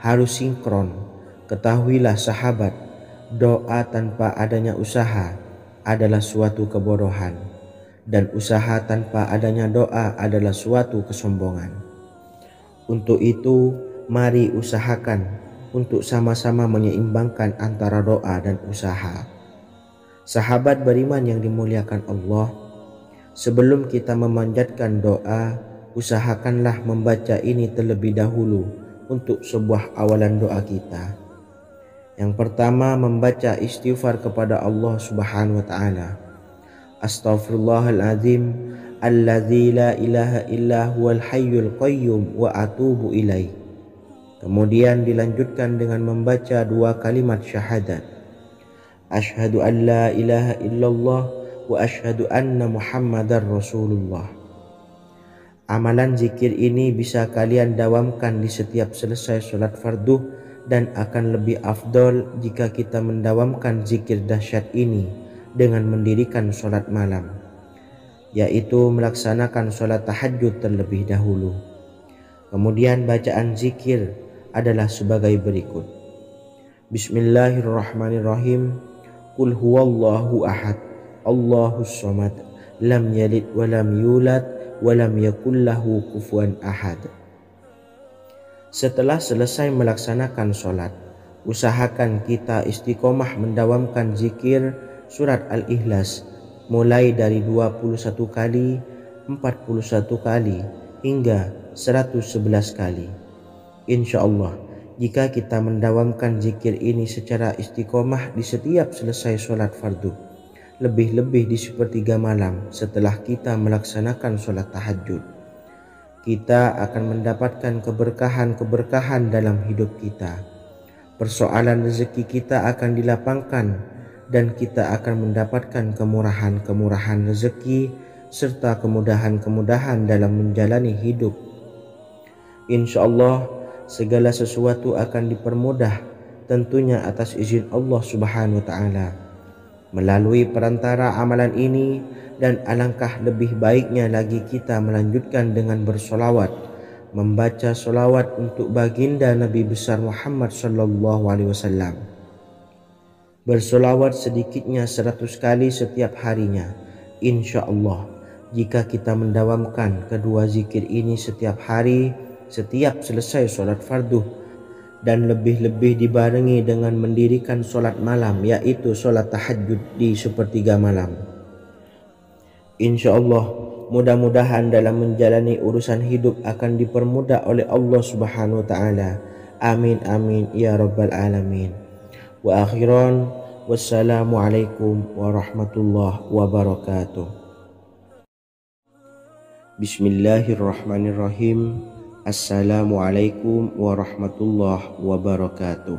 harus sinkron. Ketahuilah sahabat, doa tanpa adanya usaha adalah suatu kebodohan, dan usaha tanpa adanya doa adalah suatu kesombongan. Untuk itu, mari usahakan untuk sama-sama menyeimbangkan antara doa dan usaha. Sahabat beriman yang dimuliakan Allah, sebelum kita memanjatkan doa, usahakanlah membaca ini terlebih dahulu untuk sebuah awalan doa kita. Yang pertama, membaca istighfar kepada Allah Subhanahu wa taala. Astaghfirullahaladzim alladzi la ilaha illa huwal hayyul qayyum wa atubu ilaih. Kemudian dilanjutkan dengan membaca 2 kalimat syahadat. Asyhadu an la ilaha illallah wa asyhadu anna Muhammadar Rasulullah. Amalan zikir ini bisa kalian dawamkan di setiap selesai sholat fardu, dan akan lebih afdol jika kita mendawamkan zikir dahsyat ini dengan mendirikan sholat malam, yaitu melaksanakan sholat tahajud terlebih dahulu. Kemudian bacaan zikir adalah sebagai berikut. Bismillahirrahmanirrahim. Qul huwallahu ahad, Allahus samad, lam yalid wa lam yulad wa lam yakul lahu kufuwan ahad. Setelah selesai melaksanakan sholat, usahakan kita istiqomah mendawamkan zikir surat Al-Ikhlas mulai dari 21 kali, 41 kali, hingga 111 kali. Insya Allah, jika kita mendawamkan zikir ini secara istiqomah di setiap selesai sholat fardu, lebih-lebih di sepertiga malam setelah kita melaksanakan sholat tahajud, kita akan mendapatkan keberkahan-keberkahan dalam hidup kita. Persoalan rezeki kita akan dilapangkan, dan kita akan mendapatkan kemurahan-kemurahan rezeki serta kemudahan-kemudahan dalam menjalani hidup. Insya Allah, segala sesuatu akan dipermudah, tentunya atas izin Allah Subhanahu wa taala melalui perantara amalan ini. Dan alangkah lebih baiknya lagi kita melanjutkan dengan bersolawat, membaca solawat untuk baginda Nabi besar Muhammad sallallahu alaihi wasallam. Bersolawat sedikitnya 100 kali setiap harinya. Insya Allah, jika kita mendawamkan kedua zikir ini setiap hari, setiap selesai sholat fardu, dan lebih-lebih dibarengi dengan mendirikan sholat malam, yaitu sholat tahajud di sepertiga malam, insya Allah, mudah-mudahan dalam menjalani urusan hidup akan dipermudah oleh Allah Subhanahu wa taala. Amin amin ya rabbal alamin. Wa akhiran, wassalamualaikum warahmatullahi wabarakatuh. Bismillahirrahmanirrahim. Assalamualaikum warahmatullahi wabarakatuh.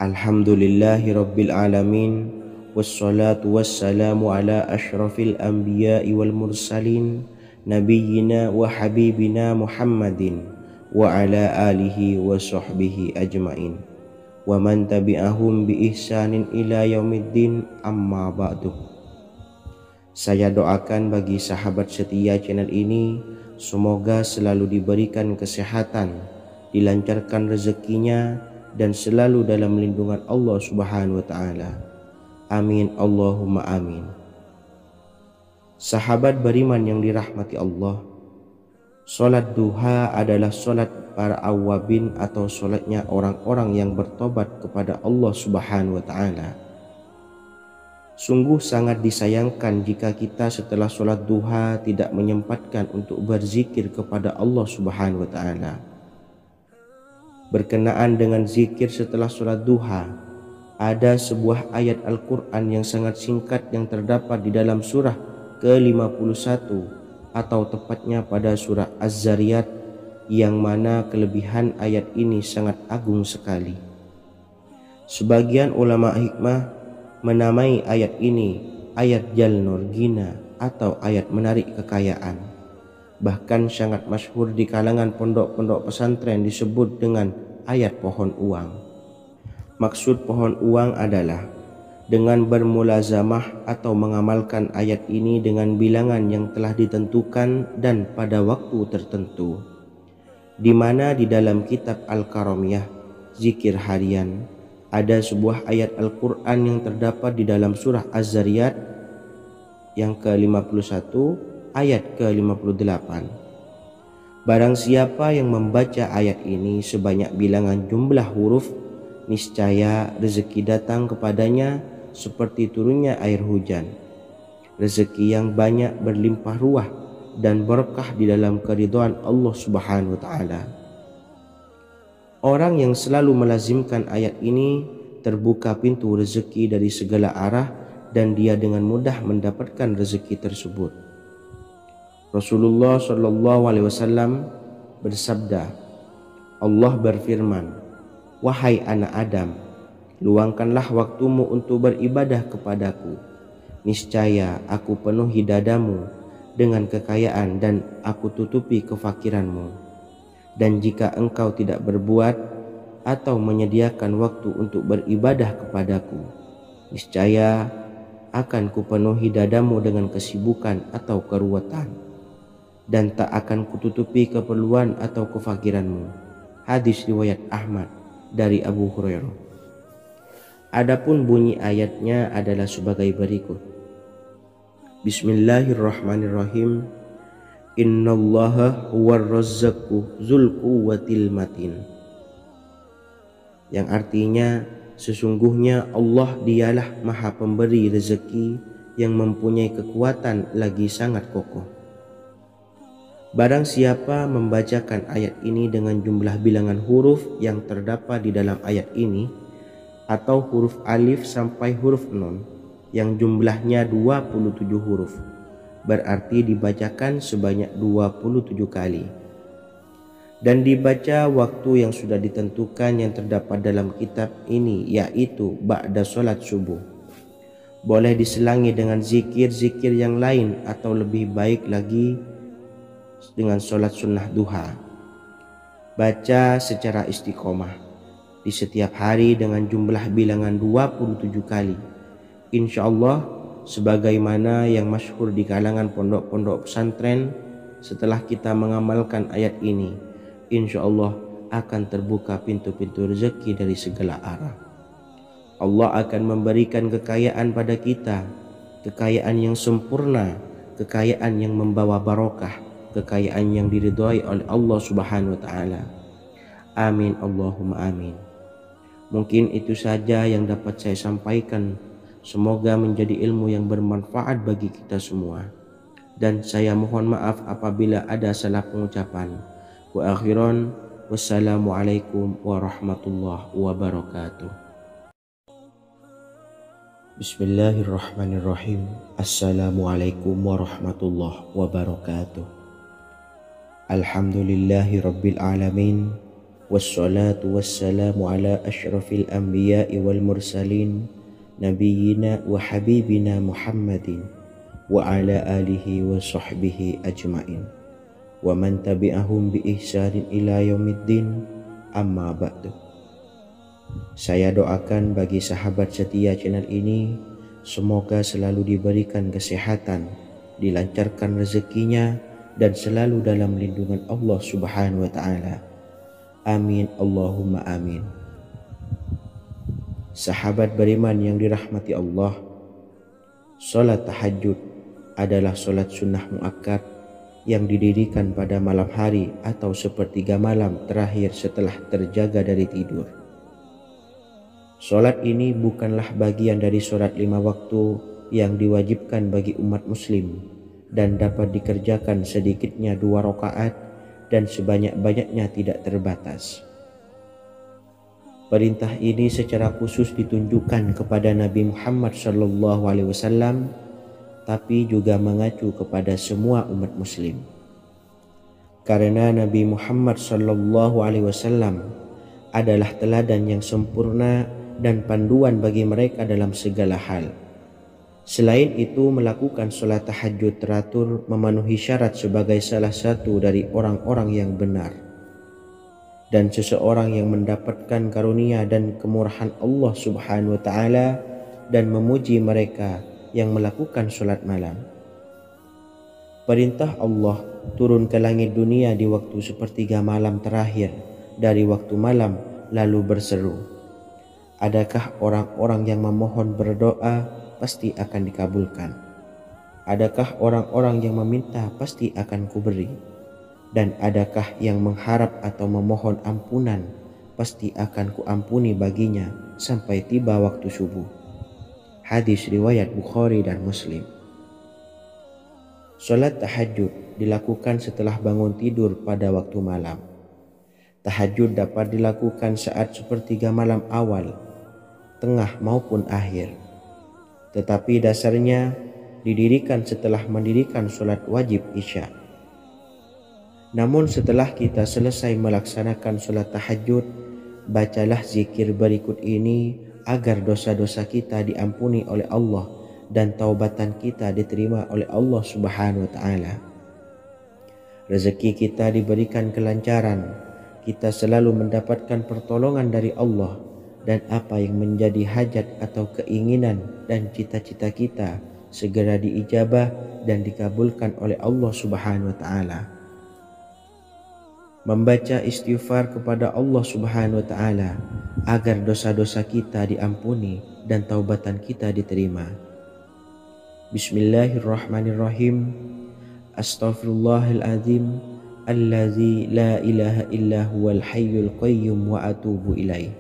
Alhamdulillahi rabbil alamin. Wassalatu wassalamu ala ashrafil anbiya'i wal mursalin, nabiyyina wa habibina Muhammadin wa ala alihi wa sahbihi ajmain, wa man tabi'ahum bi ihsanin ila yaumiddin, amma ba'du. Saya doakan bagi sahabat setia channel ini, semoga selalu diberikan kesehatan, dilancarkan rezekinya, dan selalu dalam lindungan Allah Subhanahu wa taala. Amin Allahumma amin. Sahabat beriman yang dirahmati Allah, sholat duha adalah sholat para awabin atau sholatnya orang-orang yang bertobat kepada Allah Subhanahu wa ta'ala. Sungguh sangat disayangkan jika kita setelah sholat duha tidak menyempatkan untuk berzikir kepada Allah Subhanahu wa ta'ala. Berkenaan dengan zikir setelah sholat duha, ada sebuah ayat Al-Quran yang sangat singkat yang terdapat di dalam surah ke-51, atau tepatnya pada surah Az-Zariyat, yang mana kelebihan ayat ini sangat agung sekali. Sebagian ulama hikmah menamai ayat ini ayat Jalnur Gina atau ayat menarik kekayaan. Bahkan sangat masyhur di kalangan pondok-pondok pesantren disebut dengan ayat pohon uang. Maksud pohon uang adalah dengan bermulazamah atau mengamalkan ayat ini dengan bilangan yang telah ditentukan dan pada waktu tertentu. di mana di dalam kitab Al-Karamiyah zikir harian ada sebuah ayat Al-Quran yang terdapat di dalam surah Az-Zariyat yang ke-51 ayat ke-58. Barang siapa yang membaca ayat ini sebanyak bilangan jumlah huruf, niscaya rezeki datang kepadanya seperti turunnya air hujan. Rezeki yang banyak berlimpah ruah dan berkah di dalam keridhaan Allah Subhanahu wa taala. Orang yang selalu melazimkan ayat ini terbuka pintu rezeki dari segala arah dan dia dengan mudah mendapatkan rezeki tersebut. Rasulullah Shallallahu Alaihi Wasallam bersabda, Allah berfirman, wahai anak Adam, luangkanlah waktumu untuk beribadah kepadaku. Niscaya aku penuhi dadamu dengan kekayaan dan aku tutupi kefakiranmu. Dan jika engkau tidak berbuat atau menyediakan waktu untuk beribadah kepadaku, niscaya akan kupenuhi dadamu dengan kesibukan atau keruwetan, dan tak akan kututupi keperluan atau kefakiranmu. Hadis riwayat Ahmad dari Abu Hurairah. Adapun bunyi ayatnya adalah sebagai berikut. Bismillahirrahmanirrahim. Innallaha huwar razzaqu dzul quwwatil matin. Yang artinya sesungguhnya Allah dialah Maha Pemberi rezeki yang mempunyai kekuatan lagi sangat kokoh. Barang siapa membacakan ayat ini dengan jumlah bilangan huruf yang terdapat di dalam ayat ini, atau huruf alif sampai huruf nun yang jumlahnya 27 huruf, berarti dibacakan sebanyak 27 kali, dan dibaca waktu yang sudah ditentukan yang terdapat dalam kitab ini, yaitu ba'da sholat subuh. Boleh diselangi dengan zikir-zikir yang lain atau lebih baik lagi dengan sholat sunnah duha. Baca secara istiqomah di setiap hari dengan jumlah bilangan 27 kali. Insya Allah sebagaimana yang masyhur di kalangan pondok-pondok pesantren, setelah kita mengamalkan ayat ini, insya Allah akan terbuka pintu-pintu rezeki dari segala arah. Allah akan memberikan kekayaan pada kita, kekayaan yang sempurna, kekayaan yang membawa barokah, kekayaan yang diridhai oleh Allah Subhanahu wa taala. Amin Allahumma amin. Mungkin itu saja yang dapat saya sampaikan. Semoga menjadi ilmu yang bermanfaat bagi kita semua. Dan saya mohon maaf apabila ada salah pengucapan. Wa akhiran, wassalamualaikum warahmatullahi wabarakatuh. Bismillahirrahmanirrahim. Assalamualaikum warahmatullahi wabarakatuh. Alhamdulillahi rabbil alamin. Wassalatu wassalamu ala asyrafil anbiya'i wal mursalin, Nabiyyina wa habibina Muhammadin wa ala alihi wa sahbihi ajmain wa man tabi'ahum bi ihsanin ila yaumiddin, amma ba'du. Saya doakan bagi sahabat setia channel ini, semoga selalu diberikan kesehatan, dilancarkan rezekinya, dan selalu dalam lindungan Allah Subhanahu wa ta'ala. Amin Allahumma amin. Sahabat beriman yang dirahmati Allah, salat tahajud adalah salat sunnah muakkad yang didirikan pada malam hari atau sepertiga malam terakhir setelah terjaga dari tidur. Salat ini bukanlah bagian dari salat 5 waktu yang diwajibkan bagi umat muslim dan dapat dikerjakan sedikitnya 2 rakaat dan sebanyak-banyaknya tidak terbatas. Perintah ini secara khusus ditunjukkan kepada Nabi Muhammad SAW, tapi juga mengacu kepada semua umat muslim. Karena Nabi Muhammad SAW adalah teladan yang sempurna dan panduan bagi mereka dalam segala hal. Selain itu, melakukan sholat tahajud teratur memenuhi syarat sebagai salah satu dari orang-orang yang benar. Dan seseorang yang mendapatkan karunia dan kemurahan Allah Subhanahu wa ta'ala dan memuji mereka yang melakukan sholat malam. Perintah Allah turun ke langit dunia di waktu sepertiga malam terakhir dari waktu malam, lalu berseru, adakah orang-orang yang memohon berdoa pasti akan dikabulkan? Adakah orang-orang yang meminta pasti akan kuberi? Dan adakah yang mengharap atau memohon ampunan pasti akan kuampuni baginya sampai tiba waktu subuh. Hadis riwayat Bukhari dan Muslim. Salat tahajud dilakukan setelah bangun tidur pada waktu malam. Tahajud dapat dilakukan saat sepertiga malam awal, tengah maupun akhir. Tetapi dasarnya didirikan setelah mendirikan salat wajib Isya. Namun setelah kita selesai melaksanakan salat tahajud, bacalah zikir berikut ini agar dosa-dosa kita diampuni oleh Allah dan taubatan kita diterima oleh Allah Subhanahu wa taala. Rezeki kita diberikan kelancaran, kita selalu mendapatkan pertolongan dari Allah, dan apa yang menjadi hajat atau keinginan dan cita-cita kita segera diijabah dan dikabulkan oleh Allah Subhanahu wa taala. Membaca istighfar kepada Allah Subhanahu wa taala agar dosa-dosa kita diampuni dan taubatan kita diterima. Bismillahirrahmanirrahim. Astaghfirullahaladzim allazi la ilaha illa huwal hayyul qayyum wa atubu ilaih.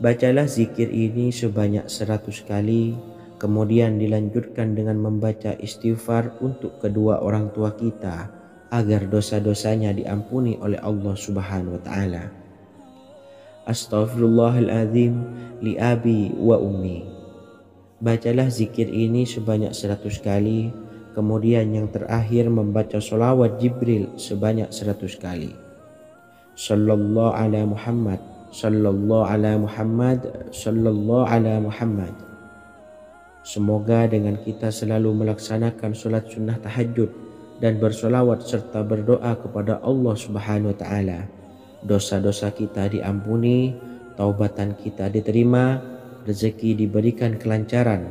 Bacalah zikir ini sebanyak 100 kali, kemudian dilanjutkan dengan membaca istighfar untuk kedua orang tua kita agar dosa-dosanya diampuni oleh Allah Subhanahu wa taala. Astaghfirullahaladzim li abi wa ummi. Bacalah zikir ini sebanyak 100 kali, kemudian yang terakhir membaca sholawat Jibril sebanyak 100 kali. Sallallahu ala Muhammad, sallallahu ala Muhammad, sallallahu ala Muhammad. Semoga dengan kita selalu melaksanakan sholat sunnah tahajud dan bersolawat serta berdoa kepada Allah Subhanahu wa taala, dosa-dosa kita diampuni, taubatan kita diterima, rezeki diberikan kelancaran,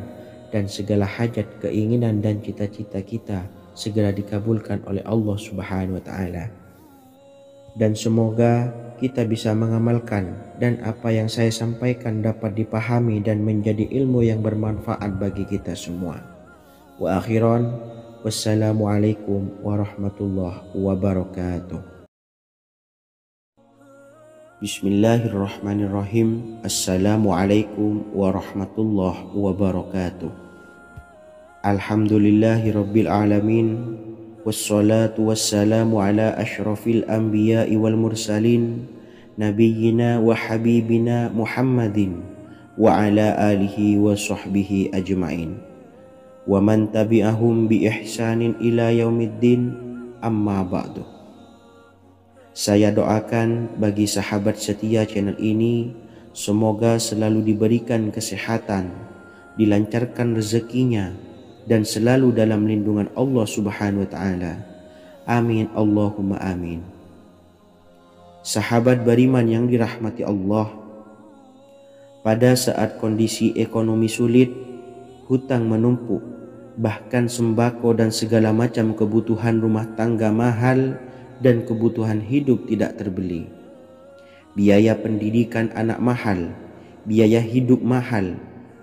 dan segala hajat, keinginan dan cita-cita kita segera dikabulkan oleh Allah Subhanahu wa taala. Dan semoga kita bisa mengamalkan dan apa yang saya sampaikan dapat dipahami dan menjadi ilmu yang bermanfaat bagi kita semua. Wa akhiran, wassalamualaikum warahmatullahi wabarakatuh. Bismillahirrahmanirrahim. Assalamualaikum warahmatullahi wabarakatuh. Alhamdulillahi rabbil alamin. Wassalatu wassalamu ala ashrafil anbiya'i wal mursalin, nabiyyina wa habibina Muhammadin wa ala alihi wa sahbihi ajma'in, wa man tabi'ahum bi ihsanin ila yaumiddin, amma ba'du. Saya doakan bagi sahabat setia channel ini, semoga selalu diberikan kesehatan, dilancarkan rezekinya, dan selalu dalam lindungan Allah Subhanahu wa taala. Amin Allahumma amin. Sahabat beriman yang dirahmati Allah, pada saat kondisi ekonomi sulit, hutang menumpuk, bahkan sembako dan segala macam kebutuhan rumah tangga mahal dan kebutuhan hidup tidak terbeli, biaya pendidikan anak mahal, biaya hidup mahal,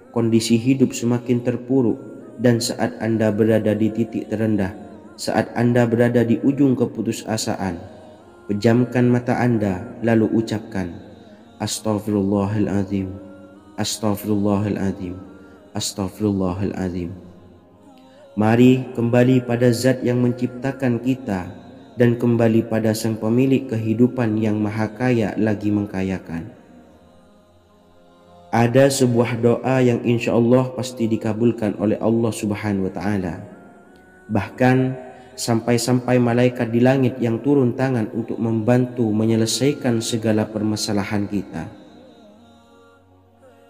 kondisi hidup semakin terpuruk, dan saat Anda berada di titik terendah, saat Anda berada di ujung keputusasaan, pejamkan mata Anda lalu ucapkan Astaghfirullahaladzim, Astaghfirullahaladzim, Astaghfirullahaladzim. Mari kembali pada Zat yang menciptakan kita dan kembali pada Sang Pemilik kehidupan yang Maha Kaya lagi mengkayakan. Ada sebuah doa yang insya Allah pasti dikabulkan oleh Allah Subhanahu wa taala. Bahkan sampai-sampai malaikat di langit yang turun tangan untuk membantu menyelesaikan segala permasalahan kita.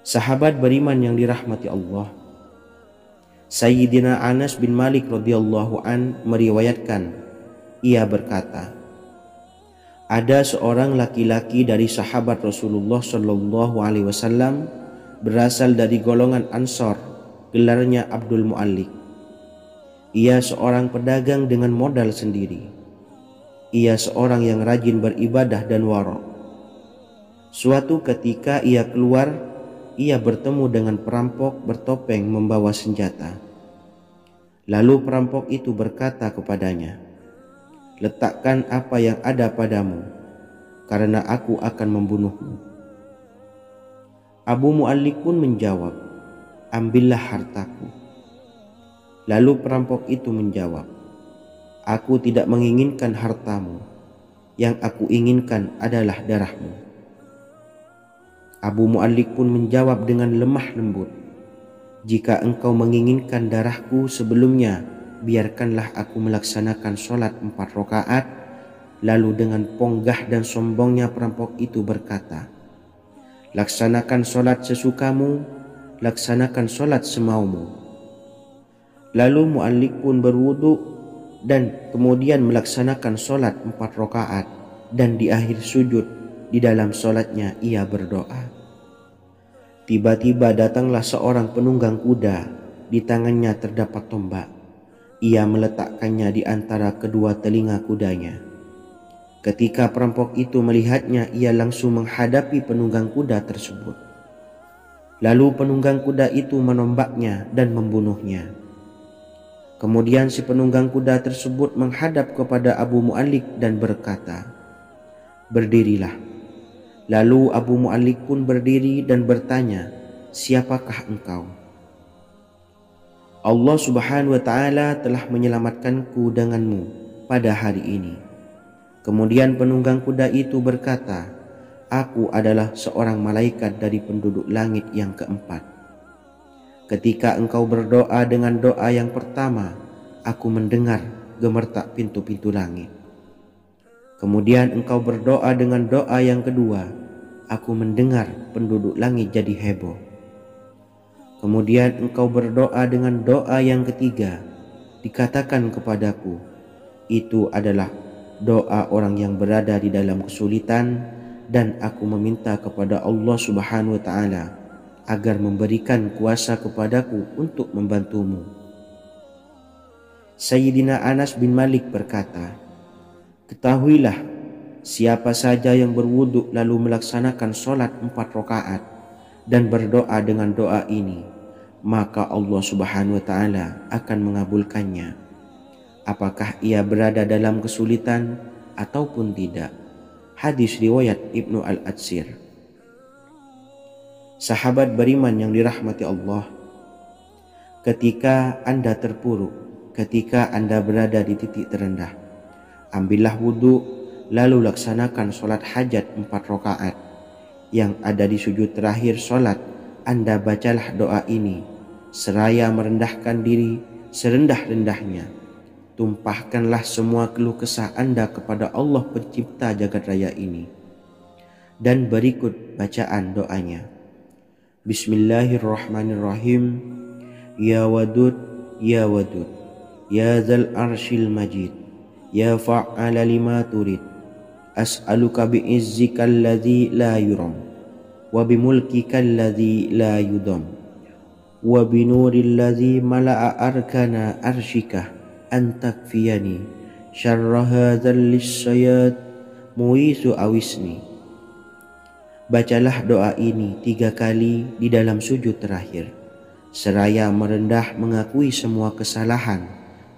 Sahabat beriman yang dirahmati Allah, Sayyidina Anas bin Malik radhiyallahu an meriwayatkan, ia berkata, ada seorang laki-laki dari sahabat Rasulullah Shallallahu Alaihi Wasallam berasal dari golongan Ansor, gelarnya Abdul Mu'allik. Ia seorang pedagang dengan modal sendiri. Ia seorang yang rajin beribadah dan wara'. Suatu ketika ia keluar, ia bertemu dengan perampok bertopeng membawa senjata. Lalu perampok itu berkata kepadanya, "Letakkan apa yang ada padamu, karena aku akan membunuhmu." Abu Mu'allik pun menjawab, "Ambillah hartaku." Lalu perampok itu menjawab, "Aku tidak menginginkan hartamu, yang aku inginkan adalah darahmu." Abu Mu'allik pun menjawab dengan lemah lembut, "Jika engkau menginginkan darahku sebelumnya, biarkanlah aku melaksanakan sholat 4 rakaat." Lalu dengan ponggah dan sombongnya perampok itu berkata, "Laksanakan sholat sesukamu, laksanakan sholat semaumu." Lalu Mu'allik pun berwudu dan kemudian melaksanakan sholat 4 rakaat, dan di akhir sujud di dalam sholatnya ia berdoa. Tiba-tiba datanglah seorang penunggang kuda, di tangannya terdapat tombak. Ia meletakkannya di antara kedua telinga kudanya. Ketika perampok itu melihatnya, ia langsung menghadapi penunggang kuda tersebut. Lalu penunggang kuda itu menombaknya dan membunuhnya. Kemudian si penunggang kuda tersebut menghadap kepada Abu Mu'allik dan berkata, "Berdirilah." Lalu Abu Mu'allik pun berdiri dan bertanya, "Siapakah engkau?" "Allah Subhanahu wa ta'ala telah menyelamatkanku denganmu pada hari ini." Kemudian penunggang kuda itu berkata, "Aku adalah seorang malaikat dari penduduk langit yang keempat. Ketika engkau berdoa dengan doa yang pertama, aku mendengar gemertak pintu-pintu langit. Kemudian engkau berdoa dengan doa yang kedua, aku mendengar penduduk langit jadi heboh. Kemudian engkau berdoa dengan doa yang ketiga, dikatakan kepadaku, itu adalah doa orang yang berada di dalam kesulitan, dan aku meminta kepada Allah Subhanahu wa ta'ala agar memberikan kuasa kepadaku untuk membantumu." Sayyidina Anas bin Malik berkata, "Ketahuilah, siapa saja yang berwudu lalu melaksanakan sholat 4 rakaat dan berdoa dengan doa ini, maka Allah Subhanahu wa ta'ala akan mengabulkannya, apakah ia berada dalam kesulitan ataupun tidak." Hadis riwayat Ibnu Al-Atsir. Sahabat beriman yang dirahmati Allah, ketika Anda terpuruk, ketika Anda berada di titik terendah, ambillah wudu, lalu laksanakan sholat hajat 4 rakaat. Yang ada di sujud terakhir sholat, Anda bacalah doa ini, seraya merendahkan diri serendah-rendahnya. Tumpahkanlah semua keluh kesah Anda kepada Allah pencipta jagat raya ini. Dan berikut bacaan doanya. Bismillahirrahmanirrahim. Ya Wadud, Ya Wadud, Ya Dzal Arsyil Majid, Ya Fa'ala lima turid, as'aluka bi'izzika alladzi la yuram, wa bimulkika alladzi la yudam, wa binuril ladzi mala'a arkana arsyika, antakfiyani syarra hadzal lisyayat muisu awisni. Bacalah doa ini 3 kali di dalam sujud terakhir, seraya merendah mengakui semua kesalahan,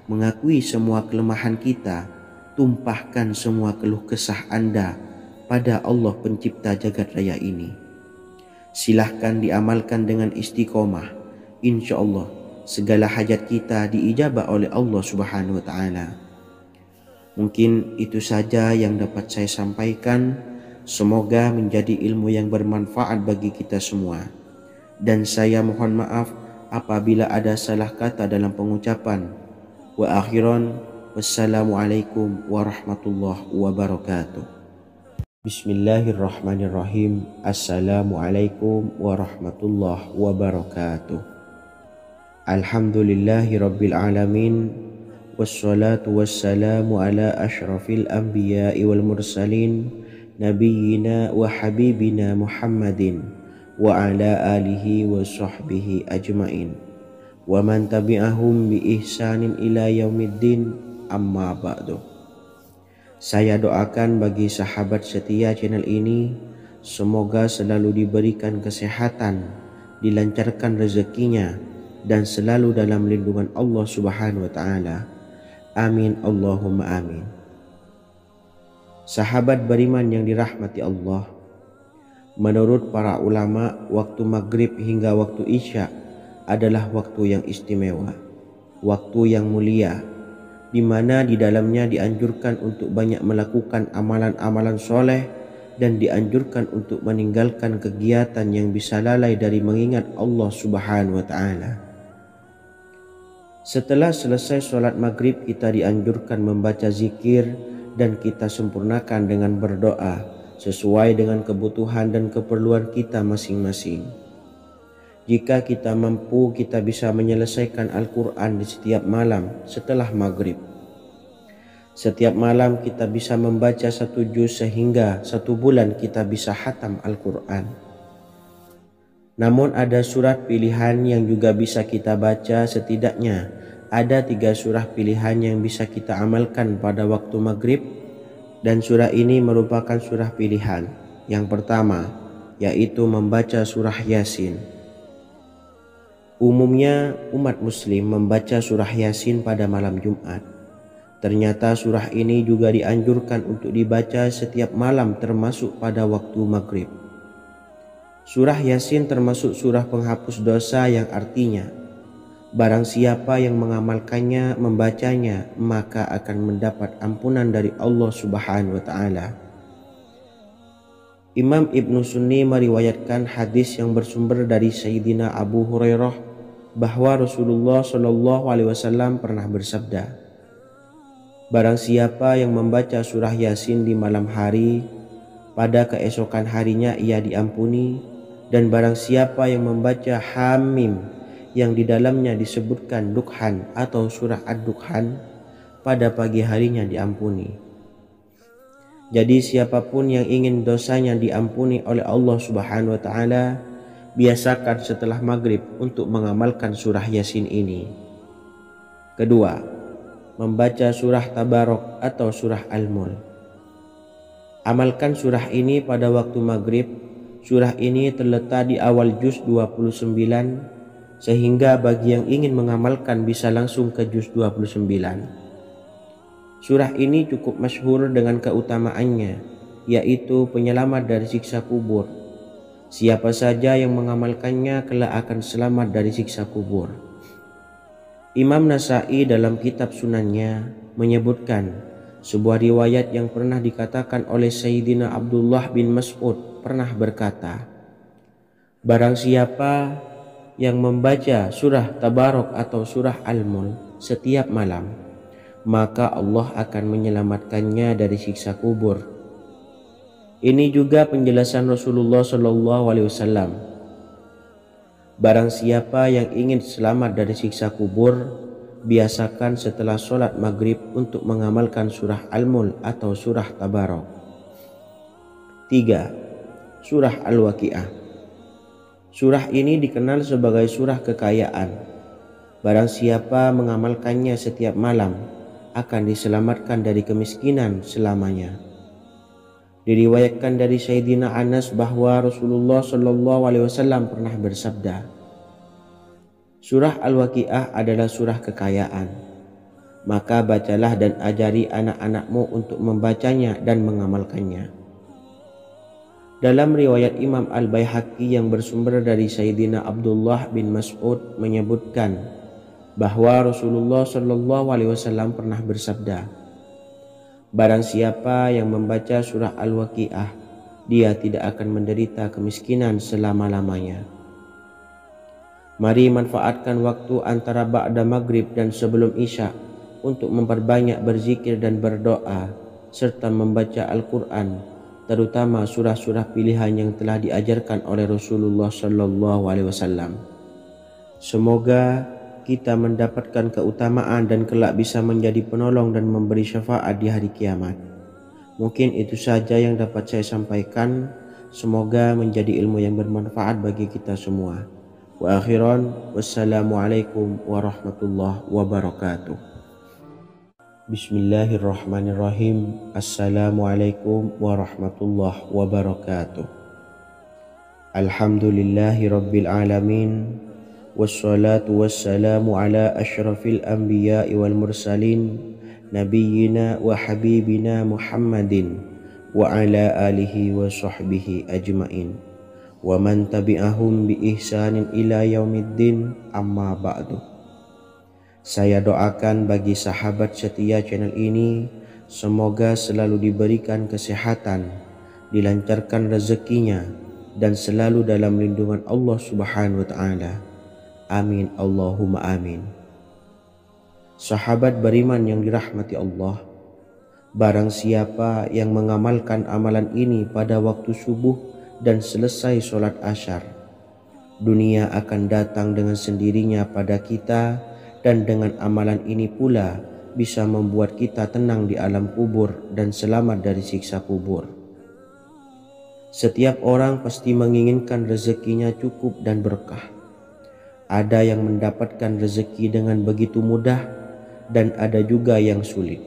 mengakui semua kelemahan kita. Tumpahkan semua keluh kesah Anda pada Allah pencipta jagat raya ini. Silahkan diamalkan dengan istiqomah. Insya Allah segala hajat kita diijabah oleh Allah Subhanahu wa ta'ala. Mungkin itu saja yang dapat saya sampaikan. Semoga menjadi ilmu yang bermanfaat bagi kita semua. Dan saya mohon maaf apabila ada salah kata dalam pengucapan. Wa akhiran, wassalamualaikum warahmatullahi wabarakatuh. Bismillahirrahmanirrahim. Assalamualaikum warahmatullahi wabarakatuh. Alhamdulillahi rabbil alamin, wassalatu wassalamu ala ashrafil anbiya'i wal mursalin, nabiyyina wa habibina Muhammadin wa ala alihi wa sahbihi ajmain. wa man tabi'ahum bi ihsanin ila yaumiddin, amma ba'du. Saya doakan bagi sahabat setia channel ini, semoga selalu diberikan kesehatan, dilancarkan rezekinya, dan selalu dalam lindungan Allah Subhanahu wa Ta'ala. Amin Allahumma amin. Sahabat beriman yang dirahmati Allah, menurut para ulama, waktu maghrib hingga waktu isya adalah waktu yang istimewa, waktu yang mulia, di mana di dalamnya dianjurkan untuk banyak melakukan amalan-amalan soleh dan dianjurkan untuk meninggalkan kegiatan yang bisa lalai dari mengingat Allah Subhanahu wa Ta'ala. Setelah selesai sholat maghrib, kita dianjurkan membaca zikir dan kita sempurnakan dengan berdoa sesuai dengan kebutuhan dan keperluan kita masing-masing. Jika kita mampu, kita bisa menyelesaikan Al-Quran di setiap malam setelah maghrib. Setiap malam kita bisa membaca 1 juz sehingga 1 bulan kita bisa khatam Al-Quran. Namun ada surat pilihan yang juga bisa kita baca. Setidaknya ada 3 surah pilihan yang bisa kita amalkan pada waktu maghrib, dan surah ini merupakan surah pilihan. Yang pertama yaitu membaca surah Yasin. Umumnya umat muslim membaca surah Yasin pada malam Jumat. Ternyata surah ini juga dianjurkan untuk dibaca setiap malam termasuk pada waktu maghrib. Surah Yasin termasuk surah penghapus dosa, yang artinya barang siapa yang mengamalkannya, membacanya, maka akan mendapat ampunan dari Allah Subhanahu wa Ta'ala. Imam Ibnu Sunni meriwayatkan hadis yang bersumber dari Sayyidina Abu Hurairah bahwa Rasulullah Shallallahu Alaihi Wasallam pernah bersabda, barang siapa yang membaca surah Yasin di malam hari, pada keesokan harinya ia diampuni, dan barang siapa yang membaca Hamim yang di dalamnya disebutkan Dukhan atau surah Ad-Dukhan, pada pagi harinya diampuni. Jadi siapapun yang ingin dosanya diampuni oleh Allah Subhanahu wa Ta'ala, biasakan setelah maghrib untuk mengamalkan surah Yasin ini. Kedua, membaca surah Tabarok atau surah Al-Mulk. Amalkan surah ini pada waktu maghrib. Surah ini terletak di awal juz 29, sehingga bagi yang ingin mengamalkan bisa langsung ke juz 29. Surah ini cukup masyhur dengan keutamaannya, yaitu penyelamat dari siksa kubur. Siapa saja yang mengamalkannya kelak akan selamat dari siksa kubur. Imam Nasa'i dalam kitab Sunannya menyebutkan sebuah riwayat yang pernah dikatakan oleh Sayyidina Abdullah bin Mas'ud pernah berkata, barang siapa yang membaca surah Tabarok atau surah Al-Mulk setiap malam, maka Allah akan menyelamatkannya dari siksa kubur. Ini juga penjelasan Rasulullah Shallallahu Alaihi Wasallam. Barang siapa yang ingin selamat dari siksa kubur, biasakan setelah sholat maghrib untuk mengamalkan surah Al-Mulk atau surah Tabarok. 3. Surah Al-Waqi'ah. Surah ini dikenal sebagai surah kekayaan. Barang siapa mengamalkannya setiap malam, akan diselamatkan dari kemiskinan selamanya. Diriwayatkan dari Sayyidina Anas bahwa Rasulullah Shallallahu Alaihi Wasallam pernah bersabda, surah Al-Waqi'ah adalah surah kekayaan. Maka bacalah dan ajari anak-anakmu untuk membacanya dan mengamalkannya. Dalam riwayat Imam Al-Baihaqi yang bersumber dari Sayyidina Abdullah bin Mas'ud menyebutkan bahwa Rasulullah Shallallahu Alaihi Wasallam pernah bersabda, barang siapa yang membaca surah Al-Waqi'ah, dia tidak akan menderita kemiskinan selama-lamanya. Mari manfaatkan waktu antara ba'da maghrib dan sebelum isya untuk memperbanyak berzikir dan berdoa, serta membaca Al-Quran, terutama surah-surah pilihan yang telah diajarkan oleh Rasulullah Shallallahu Alaihi Wasallam. Semoga kita mendapatkan keutamaan dan kelak bisa menjadi penolong dan memberi syafaat di hari kiamat. Mungkin itu saja yang dapat saya sampaikan. Semoga menjadi ilmu yang bermanfaat bagi kita semua. Wa akhiran, wassalamualaikum warahmatullahi wabarakatuh. Bismillahirrahmanirrahim. Assalamualaikum warahmatullahi wabarakatuh. Alhamdulillahi rabbil alamin. Wassalatu wassalamu ala asyrafil anbiya'i wal mursalin, nabiyyina wa habibina Muhammadin wa ala alihi wa sahbihi ajmain, wa man tabi'ahum bi ihsanin ila yaumiddin, amma ba'du. Saya doakan bagi sahabat setia channel ini, semoga selalu diberikan kesehatan, dilancarkan rezekinya, dan selalu dalam lindungan Allah Subhanahu wa Ta'ala. Amin Allahumma amin. Sahabat beriman yang dirahmati Allah, barang siapa yang mengamalkan amalan ini pada waktu subuh dan selesai sholat asyar, dunia akan datang dengan sendirinya pada kita, dan dengan amalan ini pula bisa membuat kita tenang di alam kubur dan selamat dari siksa kubur. Setiap orang pasti menginginkan rezekinya cukup dan berkah. Ada yang mendapatkan rezeki dengan begitu mudah, dan ada juga yang sulit.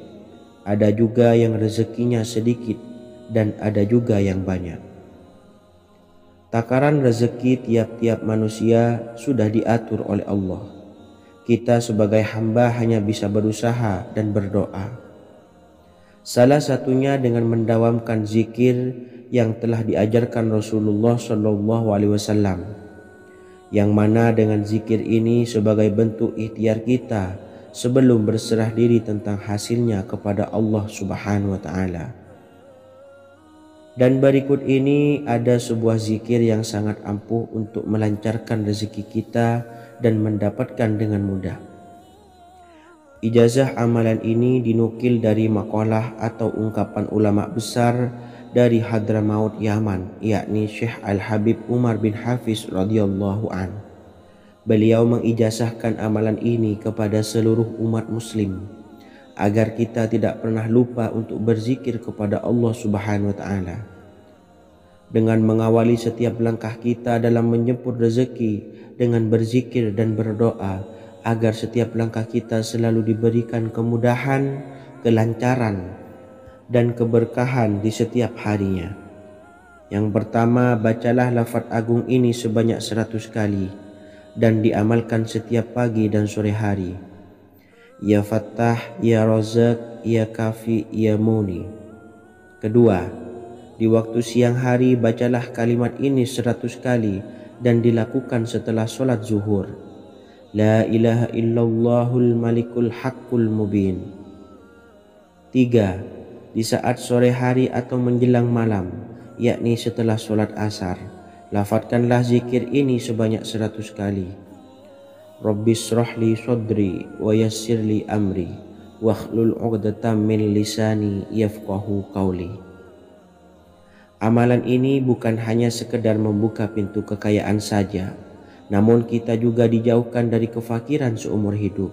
Ada juga yang rezekinya sedikit, dan ada juga yang banyak. Takaran rezeki tiap-tiap manusia sudah diatur oleh Allah. Kita sebagai hamba hanya bisa berusaha dan berdoa. Salah satunya dengan mendawamkan zikir yang telah diajarkan Rasulullah SAW, yang mana dengan zikir ini sebagai bentuk ikhtiar kita sebelum berserah diri tentang hasilnya kepada Allah Subhanahu wa Ta'ala. Dan berikut ini ada sebuah zikir yang sangat ampuh untuk melancarkan rezeki kita dan mendapatkan dengan mudah. Ijazah amalan ini dinukil dari makalah atau ungkapan ulama besar dari Hadramaut Yaman, yakni Syekh Al-Habib Umar bin Hafiz radhiyallahu an. Beliau mengijazahkan amalan ini kepada seluruh umat muslim agar kita tidak pernah lupa untuk berzikir kepada Allah Subhanahu wa Ta'ala. Dengan mengawali setiap langkah kita dalam menjemput rezeki dengan berzikir dan berdoa agar setiap langkah kita selalu diberikan kemudahan, kelancaran, dan keberkahan di setiap harinya. Yang pertama, bacalah lafaz agung ini sebanyak 100 kali dan diamalkan setiap pagi dan sore hari. Ya Fattah, Ya Razak, Ya Kafi, Ya Muni. Kedua, di waktu siang hari bacalah kalimat ini 100 kali dan dilakukan setelah sholat zuhur. La ilaha illallahul malikul haqqul mubin. 3. Di saat sore hari atau menjelang malam, yakni setelah sholat asar, lafadzkanlah zikir ini sebanyak 100 kali. Rabbis shrahli sodri wa yassirli amri wakhlul 'uqdatam min lisani yafqahu qawli. Amalan ini bukan hanya sekedar membuka pintu kekayaan saja, namun kita juga dijauhkan dari kefakiran seumur hidup.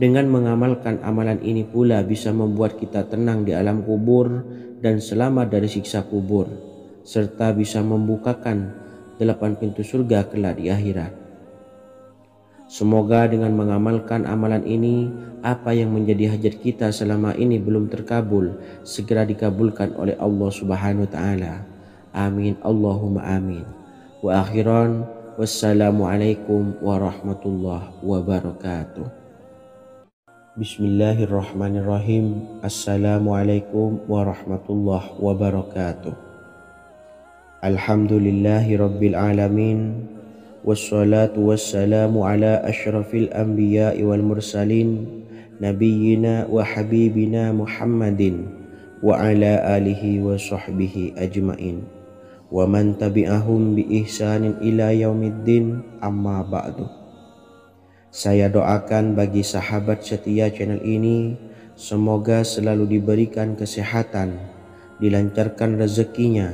Dengan mengamalkan amalan ini pula bisa membuat kita tenang di alam kubur dan selamat dari siksa kubur, serta bisa membukakan 8 pintu surga kelak di akhirat. Semoga dengan mengamalkan amalan ini, apa yang menjadi hajat kita selama ini belum terkabul, segera dikabulkan oleh Allah Subhanahu wa Ta'ala. Amin Allahumma amin. Wa akhiran, wassalamualaikum warahmatullahi wabarakatuh. Bismillahirrahmanirrahim. Assalamualaikum warahmatullahi wabarakatuh. Alhamdulillahi rabbil alamin. Wassalatu wassalamu ala asyrafil anbiya'i wal mursalin, nabiyyina wa habibina Muhammadin wa ala alihi wa sahbihi ajmain, wa man tabi'ahum bi ihsanin ila yaumiddin, amma ba'du. Saya doakan bagi sahabat setia channel ini, semoga selalu diberikan kesehatan, dilancarkan rezekinya,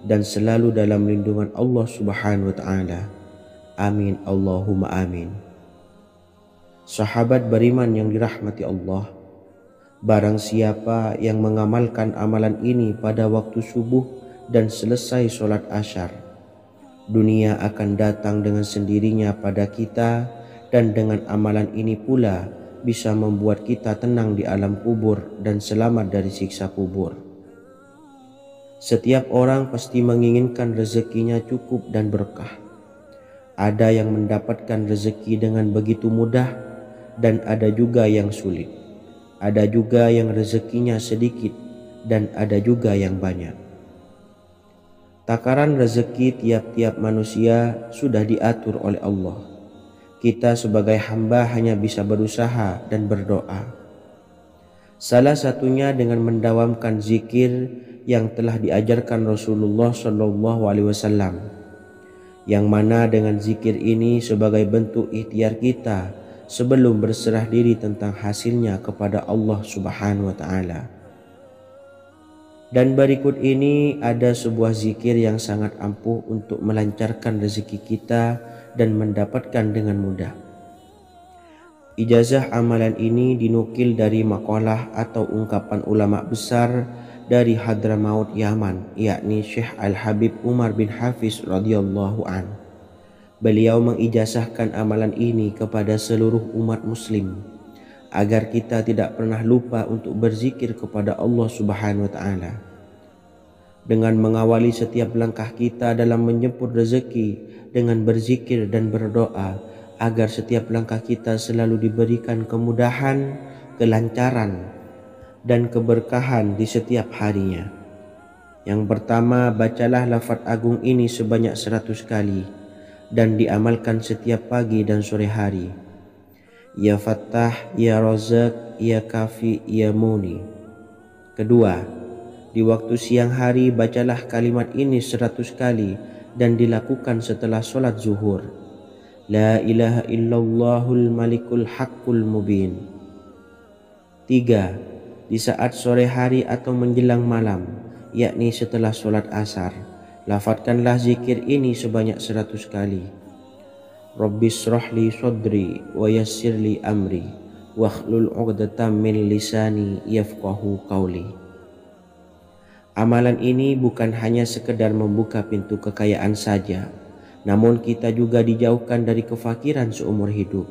dan selalu dalam lindungan Allah Subhanahu wa Ta'ala. Amin Allahumma amin. Sahabat beriman yang dirahmati Allah, barang siapa yang mengamalkan amalan ini pada waktu subuh dan selesai sholat asyar, Dunia akan datang dengan sendirinya pada kita, dan dengan amalan ini pula bisa membuat kita tenang di alam kubur dan selamat dari siksa kubur. Setiap orang pasti menginginkan rezekinya cukup dan berkah. Ada yang mendapatkan rezeki dengan begitu mudah, dan ada juga yang sulit. Ada juga yang rezekinya sedikit, dan ada juga yang banyak. Takaran rezeki tiap-tiap manusia sudah diatur oleh Allah. Kita sebagai hamba hanya bisa berusaha dan berdoa. Salah satunya dengan mendawamkan zikir yang telah diajarkan Rasulullah SAW, yang mana dengan zikir ini sebagai bentuk ikhtiar kita sebelum berserah diri tentang hasilnya kepada Allah Subhanahu wa Ta'ala. Dan berikut ini ada sebuah zikir yang sangat ampuh untuk melancarkan rezeki kita dan mendapatkan dengan mudah. Ijazah amalan ini dinukil dari makalah atau ungkapan ulama besar dari Hadramaut Yaman, yakni Syekh Al-Habib Umar bin Hafiz radhiyallahu an. Beliau mengijazahkan amalan ini kepada seluruh umat muslim agar kita tidak pernah lupa untuk berzikir kepada Allah Subhanahu wa Ta'ala. Dengan mengawali setiap langkah kita dalam menjemput rezeki dengan berzikir dan berdoa agar setiap langkah kita selalu diberikan kemudahan, kelancaran, dan keberkahan di setiap harinya. Yang pertama, bacalah lafaz agung ini sebanyak 100 kali dan diamalkan setiap pagi dan sore hari. Ya Fattah, Ya Razak, Ya Kafi, Ya Muni. Kedua, di waktu siang hari bacalah kalimat ini 100 kali dan dilakukan setelah sholat zuhur. La ilaha illallahul malikul haqqul mubin. Tiga, di saat sore hari atau menjelang malam, yakni setelah sholat asar, lafadzkanlah zikir ini sebanyak 100 kali. Rabbis shrahli sadri wa yassirli amri wakhlul 'uqdatam min lisani yafqahu qawli. Amalan ini bukan hanya sekedar membuka pintu kekayaan saja, namun kita juga dijauhkan dari kefakiran seumur hidup.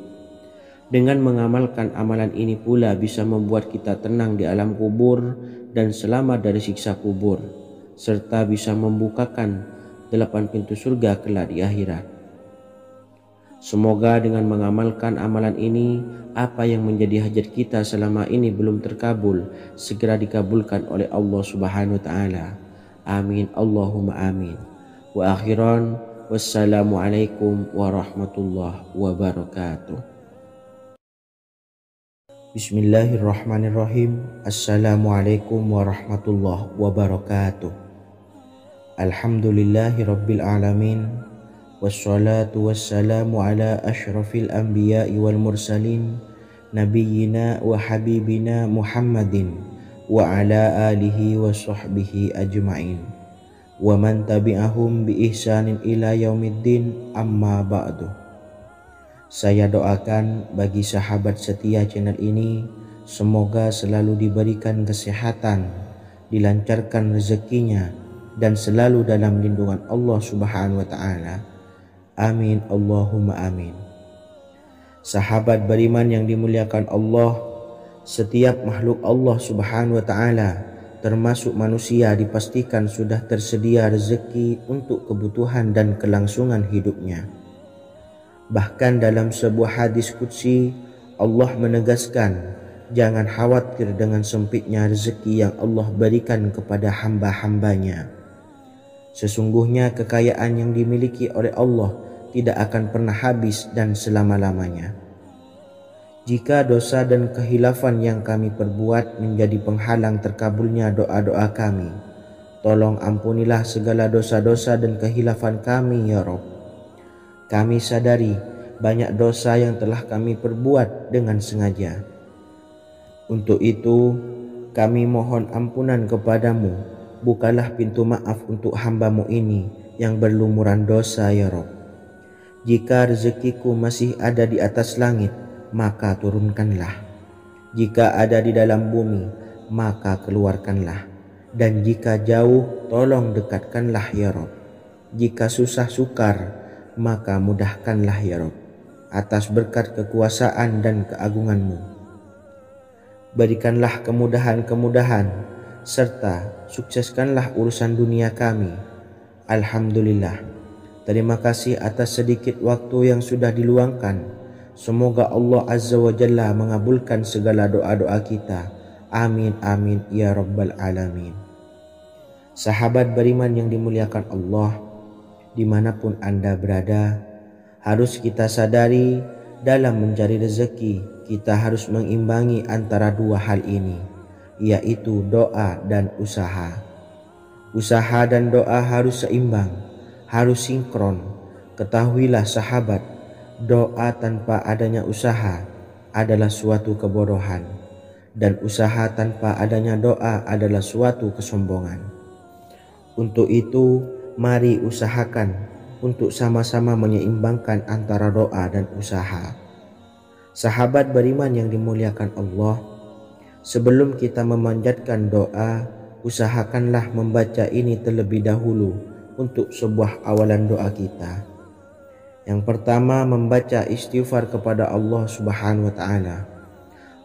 Dengan mengamalkan amalan ini pula bisa membuat kita tenang di alam kubur dan selamat dari siksa kubur, serta bisa membukakan 8 pintu surga kelak di akhirat. Semoga dengan mengamalkan amalan ini, apa yang menjadi hajat kita selama ini belum terkabul, segera dikabulkan oleh Allah Subhanahu wa Ta'ala. Amin, Allahumma amin. Wa akhiran, wassalamualaikum warahmatullahi wabarakatuh. Bismillahirrahmanirrahim. Assalamualaikum warahmatullahi wabarakatuh. Alhamdulillahi rabbil alamin. Wassalatu wassalamu ala ashrafil anbiya'i wal mursalin nabiyyina wa habibina Muhammadin wa ala alihi wa sahbihi ajma'in wa man tabi'ahum bi ihsanin ila yaumiddin, amma ba'du. Saya doakan bagi sahabat setia channel ini, semoga selalu diberikan kesehatan, dilancarkan rezekinya, dan selalu dalam lindungan Allah Subhanahu wa Ta'ala. Amin, Allahumma amin. Sahabat beriman yang dimuliakan Allah, setiap makhluk Allah Subhanahu wa Ta'ala termasuk manusia dipastikan sudah tersedia rezeki untuk kebutuhan dan kelangsungan hidupnya. Bahkan dalam sebuah hadis qudsi, Allah menegaskan, jangan khawatir dengan sempitnya rezeki yang Allah berikan kepada hamba-hambanya. Sesungguhnya kekayaan yang dimiliki oleh Allah tidak akan pernah habis dan selama-lamanya. Jika dosa dan kehilafan yang kami perbuat menjadi penghalang terkabulnya doa-doa kami, tolong ampunilah segala dosa-dosa dan kehilafan kami ya Rabb. Kami sadari banyak dosa yang telah kami perbuat dengan sengaja. Untuk itu kami mohon ampunan kepadamu. Bukalah pintu maaf untuk hamba-Mu ini yang berlumuran dosa ya Rabb. Jika rezekiku masih ada di atas langit, maka turunkanlah. Jika ada di dalam bumi, maka keluarkanlah. Dan jika jauh, tolong dekatkanlah ya Rabb. Jika susah sukar, maka mudahkanlah ya Rabb, atas berkat kekuasaan dan keagungan-Mu. Berikanlah kemudahan-kemudahan, serta sukseskanlah urusan dunia kami. Alhamdulillah. Terima kasih atas sedikit waktu yang sudah diluangkan. Semoga Allah Azza wa Jalla mengabulkan segala doa-doa kita. Amin amin ya rabbal alamin. Sahabat beriman yang dimuliakan Allah, dimanapun Anda berada, harus kita sadari dalam mencari rezeki kita harus mengimbangi antara dua hal ini, yaitu doa dan usaha. Usaha dan doa harus seimbang, harus sinkron. Ketahuilah sahabat, doa tanpa adanya usaha adalah suatu kebodohan, dan usaha tanpa adanya doa adalah suatu kesombongan. Untuk itu, mari usahakan untuk sama-sama menyeimbangkan antara doa dan usaha. Sahabat beriman yang dimuliakan Allah, sebelum kita memanjatkan doa, usahakanlah membaca ini terlebih dahulu untuk sebuah awalan doa kita. Yang pertama, membaca istighfar kepada Allah Subhanahu wa taala.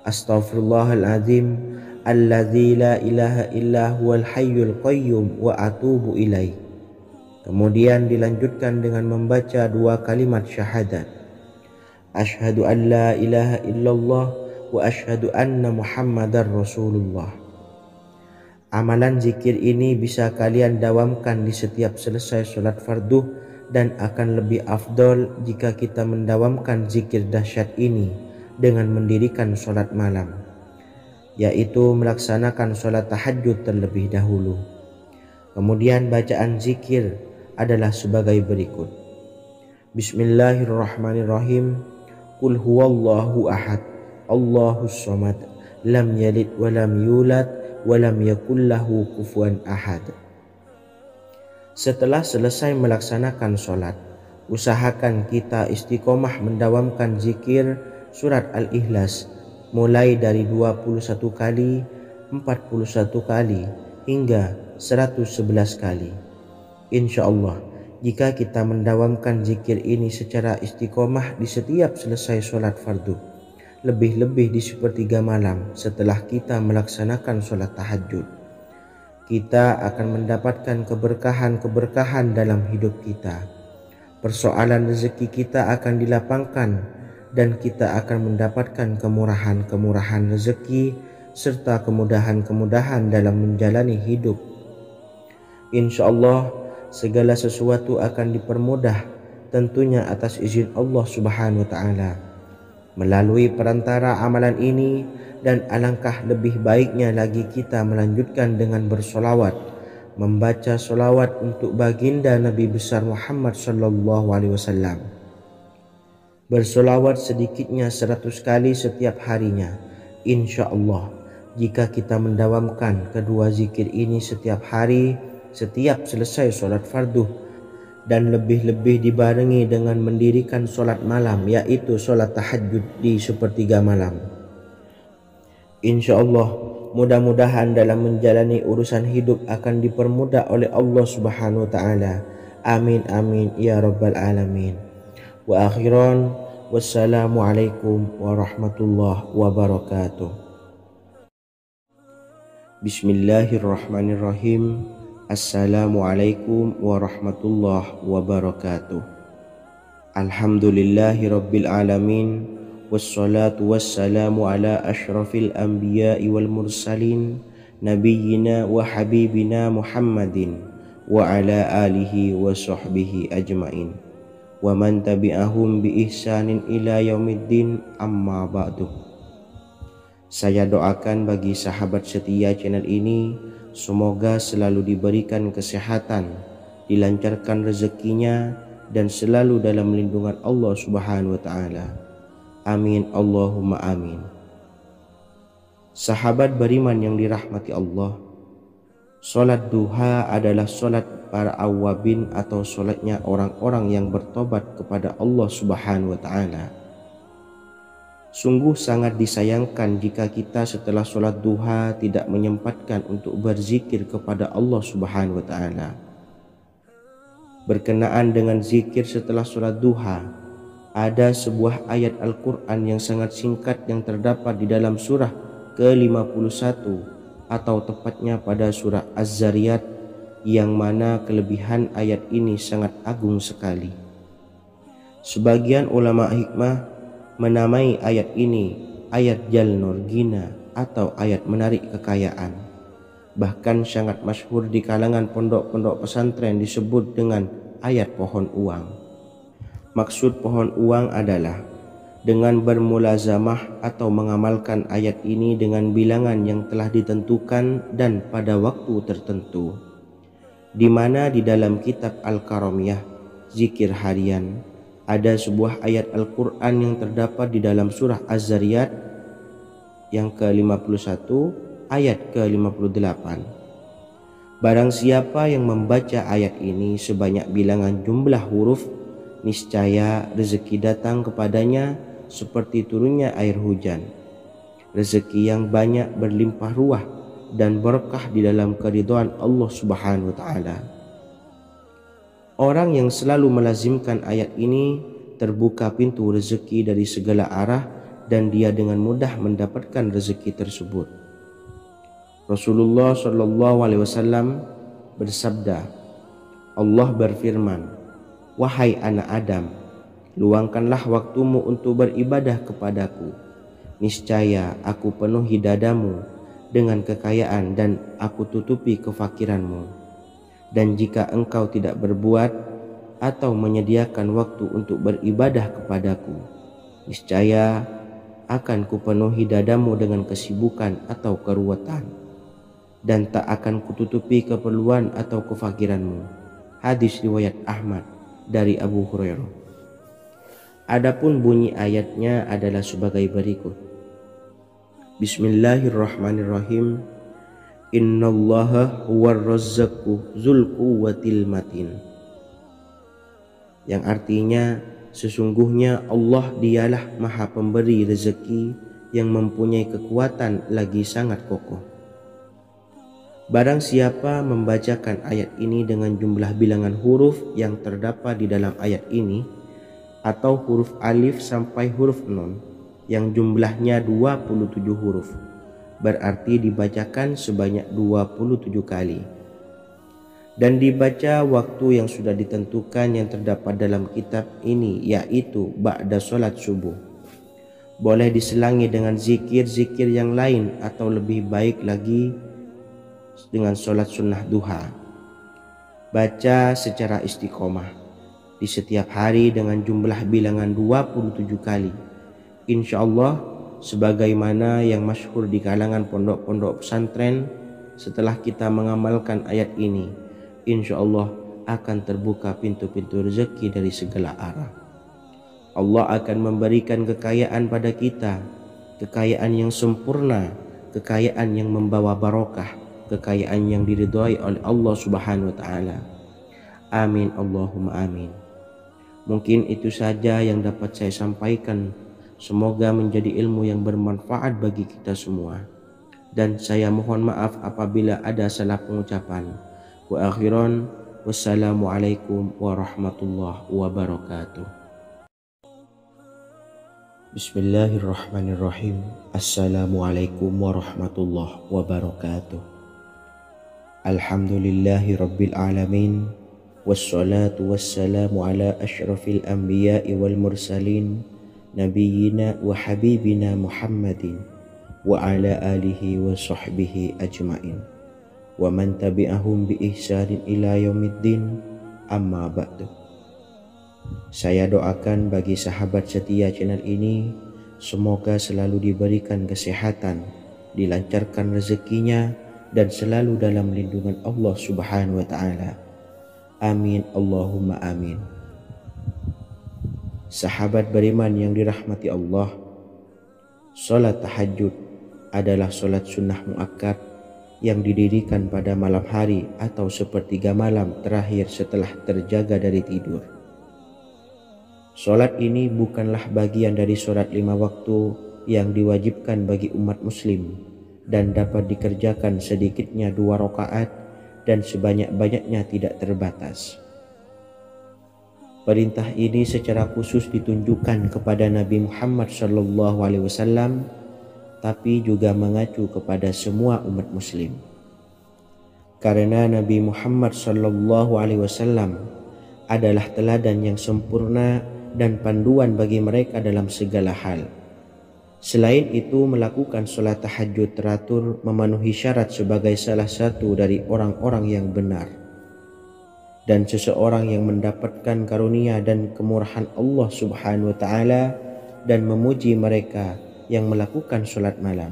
Astaghfirullahaladzim alladzi la ilaha illa huwal hayyul qayyum wa atubu ilaih. Kemudian dilanjutkan dengan membaca dua kalimat syahadat. Asyhadu an la ilaha illallah wa asyhadu anna Muhammadar Rasulullah. Amalan zikir ini bisa kalian dawamkan di setiap selesai sholat fardu, dan akan lebih afdol jika kita mendawamkan zikir dahsyat ini dengan mendirikan sholat malam, yaitu melaksanakan sholat tahajud terlebih dahulu. Kemudian bacaan zikir adalah sebagai berikut. Bismillahirrahmanirrahim. Qul huwallahu ahad, Allahus samad, lam yalid wa lam yulad wa lam yakul lahu kufuwan ahad. Setelah selesai melaksanakan sholat, usahakan kita istiqomah mendawamkan zikir surat Al-Ikhlas mulai dari 21 kali, 41 kali, hingga 111 kali. Insya Allah, jika kita mendawamkan zikir ini secara istiqomah di setiap selesai sholat fardu, lebih-lebih di sepertiga malam setelah kita melaksanakan sholat tahajud, kita akan mendapatkan keberkahan-keberkahan dalam hidup kita. Persoalan rezeki kita akan dilapangkan, dan kita akan mendapatkan kemurahan-kemurahan rezeki serta kemudahan-kemudahan dalam menjalani hidup. Insya Allah, segala sesuatu akan dipermudah, tentunya atas izin Allah Subhanahu wa taala. Melalui perantara amalan ini, dan alangkah lebih baiknya lagi kita melanjutkan dengan bersolawat, membaca solawat untuk baginda Nabi besar Muhammad sallallahu alaihi wasallam. Bersolawat sedikitnya 100 kali setiap harinya. Insya Allah, jika kita mendawamkan kedua zikir ini setiap hari, setiap selesai sholat fardu, dan lebih-lebih dibarengi dengan mendirikan sholat malam, yaitu sholat tahajud di sepertiga malam, insya Allah, mudah-mudahan dalam menjalani urusan hidup akan dipermudah oleh Allah Subhanahu wa ta'ala. Amin amin ya rabbal alamin. Wa akhiran, wassalamualaikum warahmatullahi wabarakatuh. Bismillahirrahmanirrahim. Assalamualaikum warahmatullahi wabarakatuh. Alhamdulillahi rabbil alamin, wassalatu wassalamu ala ashrafil anbiya'i wal mursalin, nabiyyina wa habibina Muhammadin wa ala alihi wa sahbihi ajmain, wa man tabi'ahum bi ihsanin ila yaumiddin, amma ba'du. Saya doakan bagi sahabat setia channel ini, semoga selalu diberikan kesehatan, dilancarkan rezekinya, dan selalu dalam lindungan Allah Subhanahu wa ta'ala. Amin Allahumma amin. Sahabat beriman yang dirahmati Allah, sholat duha adalah sholat para awabin atau sholatnya orang-orang yang bertobat kepada Allah Subhanahu wa ta'ala. Sungguh sangat disayangkan jika kita setelah sholat duha tidak menyempatkan untuk berzikir kepada Allah Subhanahu wa ta'ala. Berkenaan dengan zikir setelah sholat duha, ada sebuah ayat Al-Quran yang sangat singkat yang terdapat di dalam surah ke-51 atau tepatnya pada surah Az-Zariyat, yang mana kelebihan ayat ini sangat agung sekali. Sebagian ulama hikmah menamai ayat ini ayat Jalnur Gina atau ayat menarik kekayaan. Bahkan sangat masyhur di kalangan pondok-pondok pesantren disebut dengan ayat pohon uang. Maksud pohon uang adalah dengan bermulazamah atau mengamalkan ayat ini dengan bilangan yang telah ditentukan dan pada waktu tertentu, di mana di dalam kitab Al-Karamiyah zikir harian ada sebuah ayat Al-Quran yang terdapat di dalam surah Az-Zariyat yang ke-51 ayat ke-58. Barang siapa yang membaca ayat ini sebanyak bilangan jumlah huruf, niscaya rezeki datang kepadanya seperti turunnya air hujan. Rezeki yang banyak berlimpah ruah dan berkah di dalam keridhaan Allah Subhanahu wa taala. Orang yang selalu melazimkan ayat ini terbuka pintu rezeki dari segala arah dan dia dengan mudah mendapatkan rezeki tersebut. Rasulullah SAW bersabda, Allah berfirman, "Wahai anak Adam, luangkanlah waktumu untuk beribadah kepadaku. Niscaya aku penuhi dadamu dengan kekayaan dan aku tutupi kefakiranmu. Dan jika engkau tidak berbuat atau menyediakan waktu untuk beribadah kepadaku, niscaya akan kupenuhi dadamu dengan kesibukan atau keruwetan, dan tak akan kututupi keperluan atau kefakiranmu." Hadis riwayat Ahmad dari Abu Hurairah. Adapun bunyi ayatnya adalah sebagai berikut. Bismillahirrahmanirrahim. Innallaha huwar razzaqu dzul quwwatil matin. Yang artinya, sesungguhnya Allah dialah maha pemberi rezeki yang mempunyai kekuatan lagi sangat kokoh. Barang siapa membacakan ayat ini dengan jumlah bilangan huruf yang terdapat di dalam ayat ini, atau huruf alif sampai huruf nun yang jumlahnya 27 huruf, berarti dibacakan sebanyak 27 kali, dan dibaca waktu yang sudah ditentukan yang terdapat dalam kitab ini, yaitu ba'da sholat subuh. Boleh diselangi dengan zikir-zikir yang lain atau lebih baik lagi dengan sholat sunnah duha. Baca secara istiqomah di setiap hari dengan jumlah bilangan 27 kali. Insya Allah, sebagaimana yang masyhur di kalangan pondok-pondok pesantren, setelah kita mengamalkan ayat ini, insya Allah akan terbuka pintu-pintu rezeki dari segala arah. Allah akan memberikan kekayaan pada kita, kekayaan yang sempurna, kekayaan yang membawa barokah, kekayaan yang diridhai oleh Allah Subhanahu wa taala. Amin Allahumma amin. Mungkin itu saja yang dapat saya sampaikan. Semoga menjadi ilmu yang bermanfaat bagi kita semua. Dan saya mohon maaf apabila ada salah pengucapan. Wa akhiran, wassalamualaikum warahmatullahi wabarakatuh. Bismillahirrahmanirrahim. Assalamualaikum warahmatullahi wabarakatuh. Alhamdulillahi rabbil alamin, wassalatu wassalamu ala ashrafil anbiya'i wal mursalin, nabiyyina wa habibina Muhammadin wa ala alihi wa sahbihi ajma'in wa man tabi'ahum bi ihsanin ila yaumiddin, amma ba'du. Saya doakan bagi sahabat setia channel ini, semoga selalu diberikan kesehatan, dilancarkan rezekinya, dan selalu dalam lindungan Allah Subhanahu wa taala. Amin Allahumma amin. Sahabat beriman yang dirahmati Allah, salat tahajud adalah salat sunnah muakkad yang didirikan pada malam hari atau sepertiga malam terakhir setelah terjaga dari tidur. Salat ini bukanlah bagian dari salat 5 waktu yang diwajibkan bagi umat muslim, dan dapat dikerjakan sedikitnya 2 rakaat dan sebanyak-banyaknya tidak terbatas. Perintah ini secara khusus ditunjukkan kepada Nabi Muhammad SAW, tapi juga mengacu kepada semua umat muslim. Karena Nabi Muhammad SAW adalah teladan yang sempurna dan panduan bagi mereka dalam segala hal. Selain itu, melakukan sholat tahajud teratur memenuhi syarat sebagai salah satu dari orang-orang yang benar. Dan seseorang yang mendapatkan karunia dan kemurahan Allah Subhanahu wa Ta'ala dan memuji mereka yang melakukan sholat malam.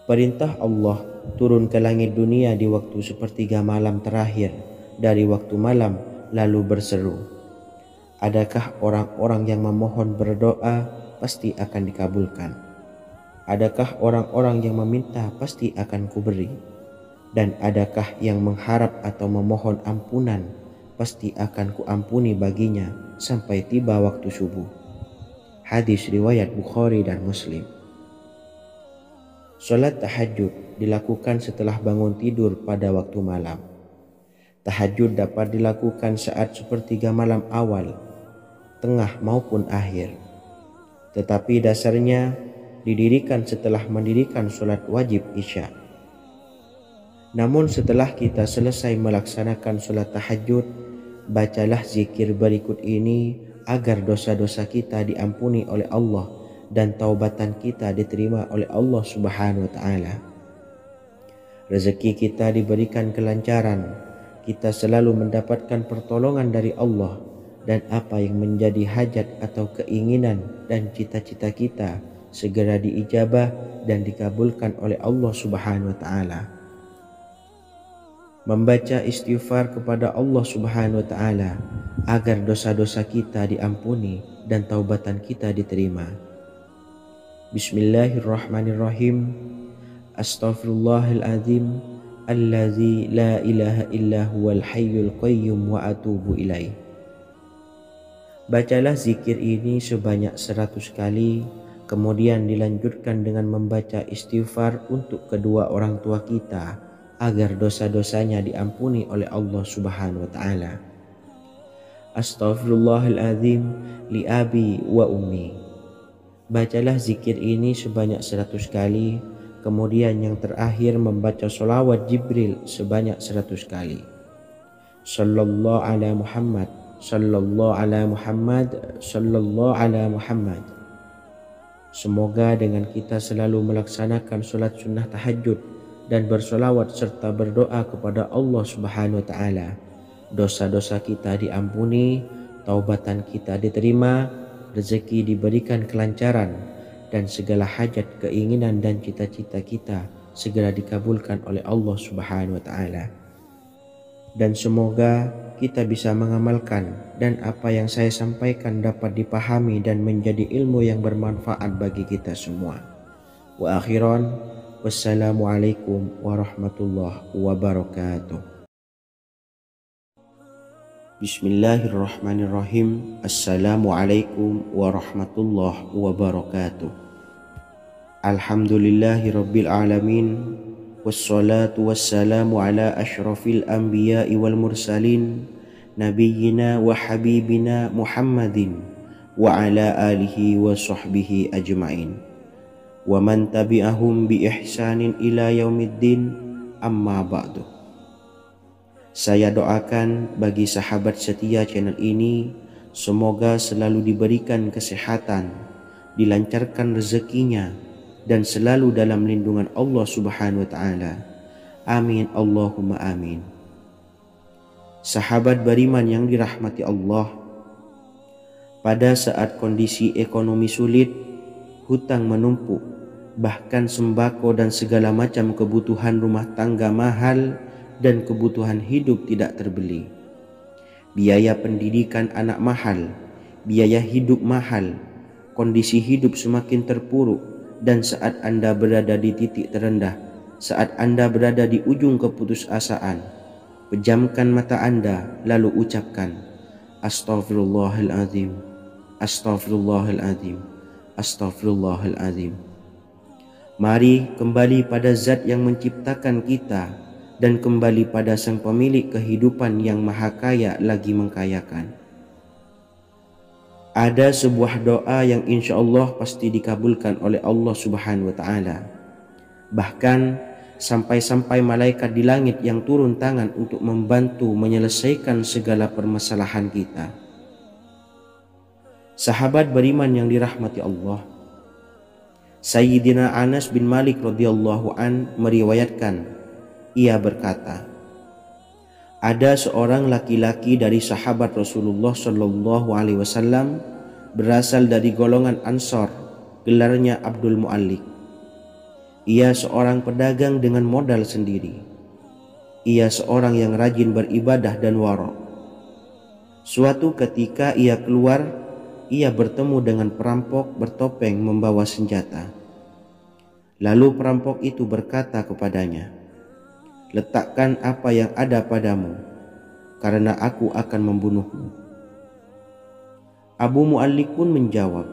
Perintah Allah turun ke langit dunia di waktu sepertiga malam terakhir dari waktu malam, lalu berseru, adakah orang-orang yang memohon berdoa pasti akan dikabulkan? Adakah orang-orang yang meminta pasti akan kuberi? Dan adakah yang mengharap atau memohon ampunan pasti akan kuampuni baginya sampai tiba waktu subuh. Hadis riwayat Bukhari dan Muslim. Salat tahajud dilakukan setelah bangun tidur pada waktu malam. Tahajud dapat dilakukan saat sepertiga malam awal, tengah maupun akhir. Tetapi dasarnya didirikan setelah mendirikan salat wajib Isya. Namun setelah kita selesai melaksanakan sholat tahajud, bacalah zikir berikut ini agar dosa-dosa kita diampuni oleh Allah dan taubatan kita diterima oleh Allah Subhanahu wa Ta'ala. Rezeki kita diberikan kelancaran, kita selalu mendapatkan pertolongan dari Allah, dan apa yang menjadi hajat atau keinginan dan cita-cita kita segera diijabah dan dikabulkan oleh Allah Subhanahu wa Ta'ala. Membaca istighfar kepada Allah Subhanahu wa Ta'ala agar dosa-dosa kita diampuni dan taubatan kita diterima. Bismillahirrahmanirrahim. Astaghfirullahaladzim allazi la ilaha illa huwal hayyul qayyum wa atubu ilaih. Bacalah zikir ini sebanyak 100 kali, kemudian dilanjutkan dengan membaca istighfar untuk kedua orang tua kita agar dosa-dosanya diampuni oleh Allah Subhanahu wa Ta'ala. Astaghfirullahaladzim li abi wa ummi. Bacalah zikir ini sebanyak 100 kali, kemudian yang terakhir membaca sholawat Jibril sebanyak 100 kali. Sallallahu ala Muhammad, sallallahu ala Muhammad, sallallahu ala Muhammad. Semoga dengan kita selalu melaksanakan sholat sunnah tahajud dan bersolawat serta berdoa kepada Allah Subhanahu wa Ta'ala, dosa-dosa kita diampuni, taubatan kita diterima, rezeki diberikan kelancaran, dan segala hajat, keinginan dan cita-cita kita segera dikabulkan oleh Allah Subhanahu wa Ta'ala. Dan semoga kita bisa mengamalkan dan apa yang saya sampaikan dapat dipahami dan menjadi ilmu yang bermanfaat bagi kita semua. Wa akhiran, wassalamualaikum warahmatullahi wabarakatuh. Bismillahirrahmanirrahim. Assalamualaikum warahmatullahi wabarakatuh. Alhamdulillahi rabbil alamin, wassalatu wassalamu ala ashrafil anbiya'i wal mursalin, nabiyyina wa habibina Muhammadin wa ala alihi wa sahbihi ajma'in. Wa man tabi'ahum bi ihsanin ila yaumiddin, amma ba'du. Saya doakan bagi sahabat setia channel ini, semoga selalu diberikan kesehatan, dilancarkan rezekinya, dan selalu dalam lindungan Allah Subhanahu wa Ta'ala. Amin Allahumma amin. Sahabat beriman yang dirahmati Allah, pada saat kondisi ekonomi sulit, hutang menumpuk, bahkan sembako dan segala macam kebutuhan rumah tangga mahal dan kebutuhan hidup tidak terbeli. Biaya pendidikan anak mahal, biaya hidup mahal, kondisi hidup semakin terpuruk, dan saat Anda berada di titik terendah, saat Anda berada di ujung keputusasaan, pejamkan mata Anda lalu ucapkan, Astaghfirullahaladzim, Astaghfirullahaladzim, Astaghfirullahaladzim. Mari kembali pada Zat yang menciptakan kita, dan kembali pada Sang Pemilik kehidupan yang Maha Kaya lagi mengkayakan. Ada sebuah doa yang insya Allah pasti dikabulkan oleh Allah Subhanahu wa Ta'ala. Bahkan sampai-sampai malaikat di langit yang turun tangan untuk membantu menyelesaikan segala permasalahan kita. Sahabat beriman yang dirahmati Allah, Sayyidina Anas bin Malik radhiyallahu an meriwayatkan, ia berkata, ada seorang laki-laki dari sahabat Rasulullah Shallallahu Alaihi Wasallam berasal dari golongan Ansor, gelarnya Abdul Mu'allik. Ia seorang pedagang dengan modal sendiri. Ia seorang yang rajin beribadah dan wara'. Suatu ketika ia keluar, ia bertemu dengan perampok bertopeng membawa senjata. Lalu perampok itu berkata kepadanya, letakkan apa yang ada padamu, karena aku akan membunuhmu. Abu Mu'allik pun menjawab,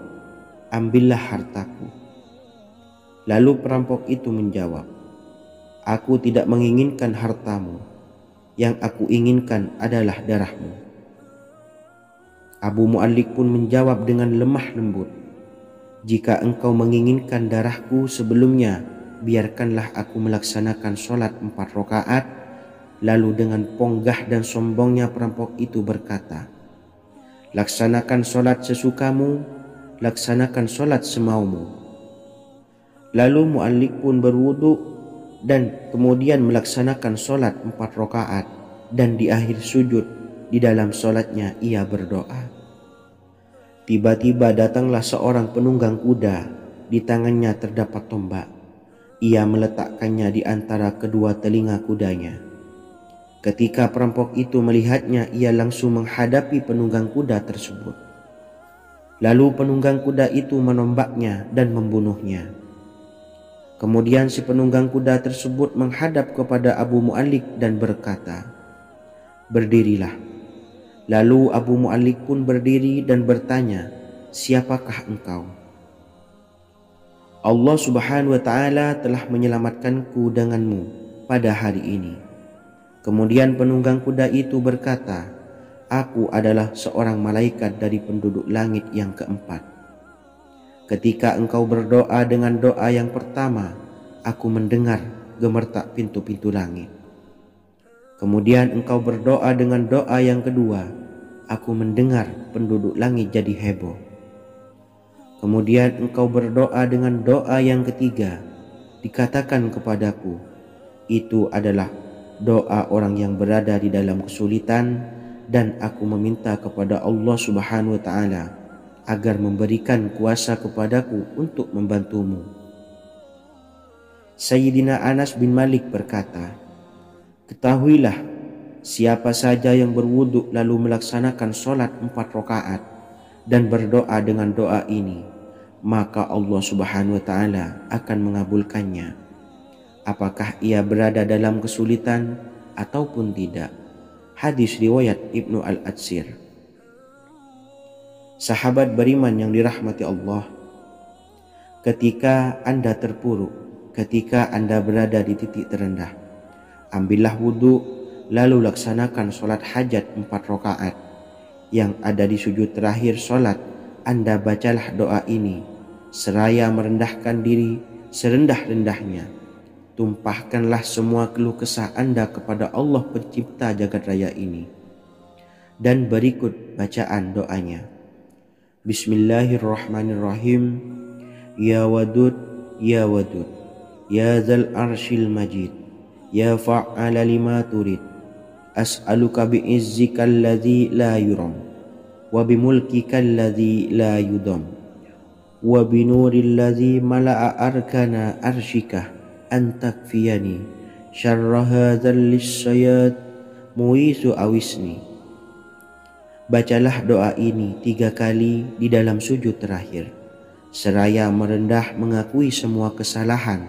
ambillah hartaku. Lalu perampok itu menjawab, aku tidak menginginkan hartamu, yang aku inginkan adalah darahmu. Abu Mu'allik pun menjawab dengan lemah lembut, jika engkau menginginkan darahku sebelumnya, biarkanlah aku melaksanakan sholat 4 rakaat. Lalu dengan ponggah dan sombongnya perampok itu berkata, laksanakan sholat sesukamu, laksanakan sholat semaumu. Lalu Mu'allik pun berwudu dan kemudian melaksanakan sholat 4 rakaat, dan di akhir sujud di dalam sholatnya ia berdoa. Tiba-tiba datanglah seorang penunggang kuda, di tangannya terdapat tombak. Ia meletakkannya di antara kedua telinga kudanya. Ketika perampok itu melihatnya, ia langsung menghadapi penunggang kuda tersebut. Lalu penunggang kuda itu menombaknya dan membunuhnya. Kemudian si penunggang kuda tersebut menghadap kepada Abu Mu'allik dan berkata, berdirilah. Lalu Abu Mu'allik pun berdiri dan bertanya, siapakah engkau? Allah Subhanahu wa Ta'ala telah menyelamatkanku denganmu pada hari ini. Kemudian penunggang kuda itu berkata, aku adalah seorang malaikat dari penduduk langit yang keempat. Ketika engkau berdoa dengan doa yang pertama, aku mendengar gemertak pintu-pintu langit. Kemudian engkau berdoa dengan doa yang kedua, aku mendengar penduduk langit jadi heboh. Kemudian engkau berdoa dengan doa yang ketiga, dikatakan kepadaku, itu adalah doa orang yang berada di dalam kesulitan, dan aku meminta kepada Allah Subhanahu wa Ta'ala agar memberikan kuasa kepadaku untuk membantumu. Sayyidina Anas bin Malik berkata, ketahuilah, siapa saja yang berwudu lalu melaksanakan sholat 4 rakaat dan berdoa dengan doa ini, maka Allah Subhanahu wa Ta'ala akan mengabulkannya, apakah ia berada dalam kesulitan ataupun tidak. Hadis riwayat Ibnu Al-Atsir. Sahabat beriman yang dirahmati Allah, ketika Anda terpuruk, ketika Anda berada di titik terendah, ambillah wudu, lalu laksanakan sholat hajat 4 rakaat. Yang ada di sujud terakhir sholat, Anda bacalah doa ini, seraya merendahkan diri serendah-rendahnya. Tumpahkanlah semua keluh kesah Anda kepada Allah pencipta jagat raya ini. Dan berikut bacaan doanya. Bismillahirrahmanirrahim. Ya Wadud, Ya Wadud, Ya Zal Arshil Majid, Ya Fa'ala lima turid, as'aluka bi'izzika alladhi la yuram, wa bimulkika alladhi la yudam, wa binuril ladzi mala'a arkana arshika an takfiyani syarra hadzal lisyayat muisu awisni. Bacalah doa ini 3 kali di dalam sujud terakhir, seraya merendah mengakui semua kesalahan,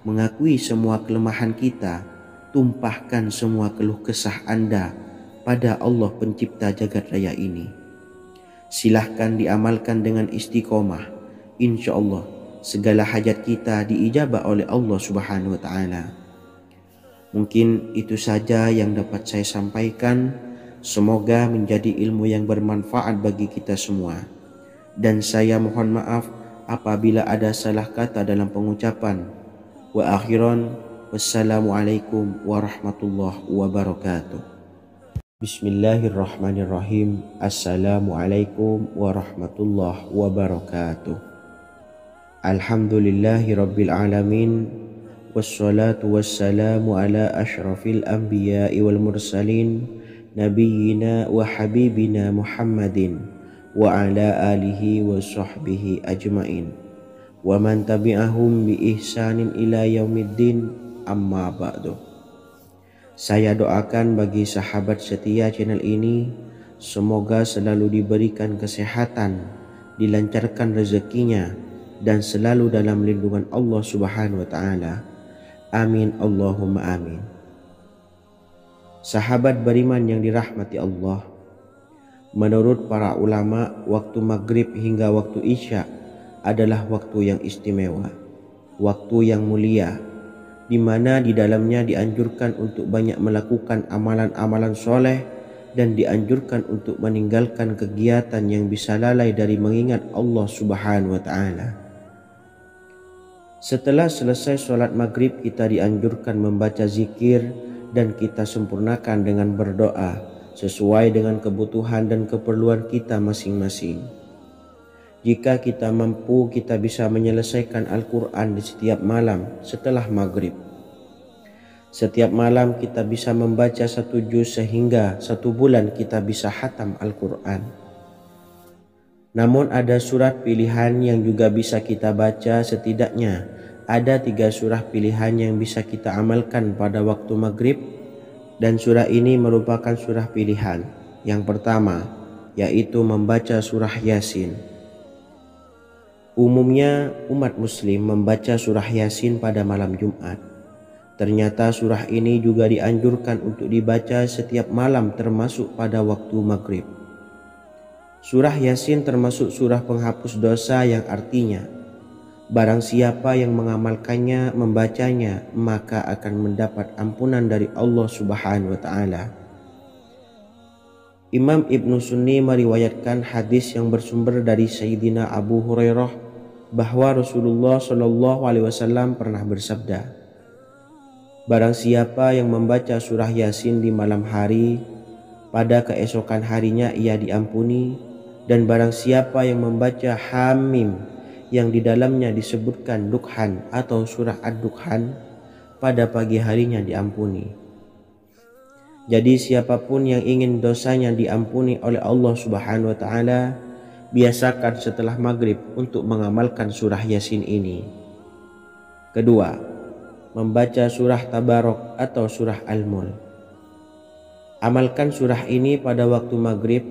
mengakui semua kelemahan kita. Tumpahkan semua keluh kesah Anda pada Allah pencipta jagat raya ini. Silahkan diamalkan dengan istiqomah. Insya Allah segala hajat kita diijabah oleh Allah Subhanahu wa Ta'ala. Mungkin itu saja yang dapat saya sampaikan. Semoga menjadi ilmu yang bermanfaat bagi kita semua. Dan saya mohon maaf apabila ada salah kata dalam pengucapan. Wa akhiran, wassalamualaikum warahmatullahi wabarakatuh. Bismillahirrahmanirrahim. Assalamualaikum warahmatullahi wabarakatuh. Alhamdulillahi rabbil alamin. Wassalatu wassalamu ala ashrafil anbiya'i wal mursalin, nabiyyina wa habibina Muhammadin wa ala alihi wa sahbihi ajmain wa man tabi'ahum bi ihsanin ila yaumiddin, amma ba'du. Saya doakan bagi sahabat setia channel ini, semoga selalu diberikan kesehatan, dilancarkan rezekinya, dan selalu dalam lindungan Allah Subhanahu wa Ta'ala. Amin Allahumma amin. Sahabat beriman yang dirahmati Allah, menurut para ulama, waktu maghrib hingga waktu isya adalah waktu yang istimewa, waktu yang mulia, di mana di dalamnya dianjurkan untuk banyak melakukan amalan-amalan soleh dan dianjurkan untuk meninggalkan kegiatan yang bisa lalai dari mengingat Allah Subhanahu wa Ta'ala. Setelah selesai sholat maghrib, kita dianjurkan membaca zikir dan kita sempurnakan dengan berdoa sesuai dengan kebutuhan dan keperluan kita masing-masing. Jika kita mampu, kita bisa menyelesaikan Al-Quran di setiap malam setelah maghrib. Setiap malam kita bisa membaca 1 juz sehingga 1 bulan kita bisa khatam Al-Quran. Namun ada surat pilihan yang juga bisa kita baca. Setidaknya ada 3 surah pilihan yang bisa kita amalkan pada waktu maghrib, dan surah ini merupakan surah pilihan. Yang pertama yaitu membaca surah Yasin. Umumnya umat muslim membaca surah Yasin pada malam Jumat. Ternyata surah ini juga dianjurkan untuk dibaca setiap malam termasuk pada waktu maghrib. Surah Yasin termasuk surah penghapus dosa, yang artinya barang siapa yang mengamalkannya, membacanya, maka akan mendapat ampunan dari Allah Subhanahu wa Ta'ala. Imam Ibnu Sunni meriwayatkan hadis yang bersumber dari Sayyidina Abu Hurairah bahwa Rasulullah Shallallahu Alaihi Wasallam pernah bersabda, barang siapa yang membaca surah Yasin di malam hari, pada keesokan harinya ia diampuni. Dan barang siapa yang membaca Hamim yang di dalamnya disebutkan Dukhan atau surah Ad-Dukhan, pada pagi harinya diampuni. Jadi siapapun yang ingin dosanya diampuni oleh Allah Subhanahu wa Ta'ala, biasakan setelah maghrib untuk mengamalkan surah Yasin ini. Kedua, membaca surah Tabarok atau surah Al-Mulk. Amalkan surah ini pada waktu maghrib.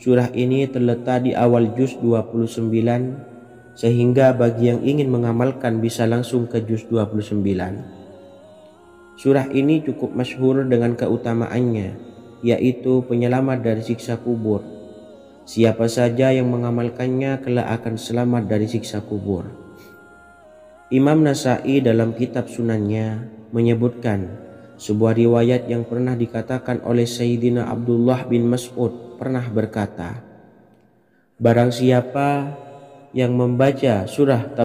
Surah ini terletak di awal juz 29, sehingga bagi yang ingin mengamalkan bisa langsung ke juz 29. Surah ini cukup masyhur dengan keutamaannya, yaitu penyelamat dari siksa kubur. Siapa saja yang mengamalkannya kelak akan selamat dari siksa kubur. Imam Nasa'i dalam kitab Sunannya menyebutkan sebuah riwayat yang pernah dikatakan oleh Sayyidina Abdullah bin Mas'ud pernah berkata, barang siapa yang membaca surah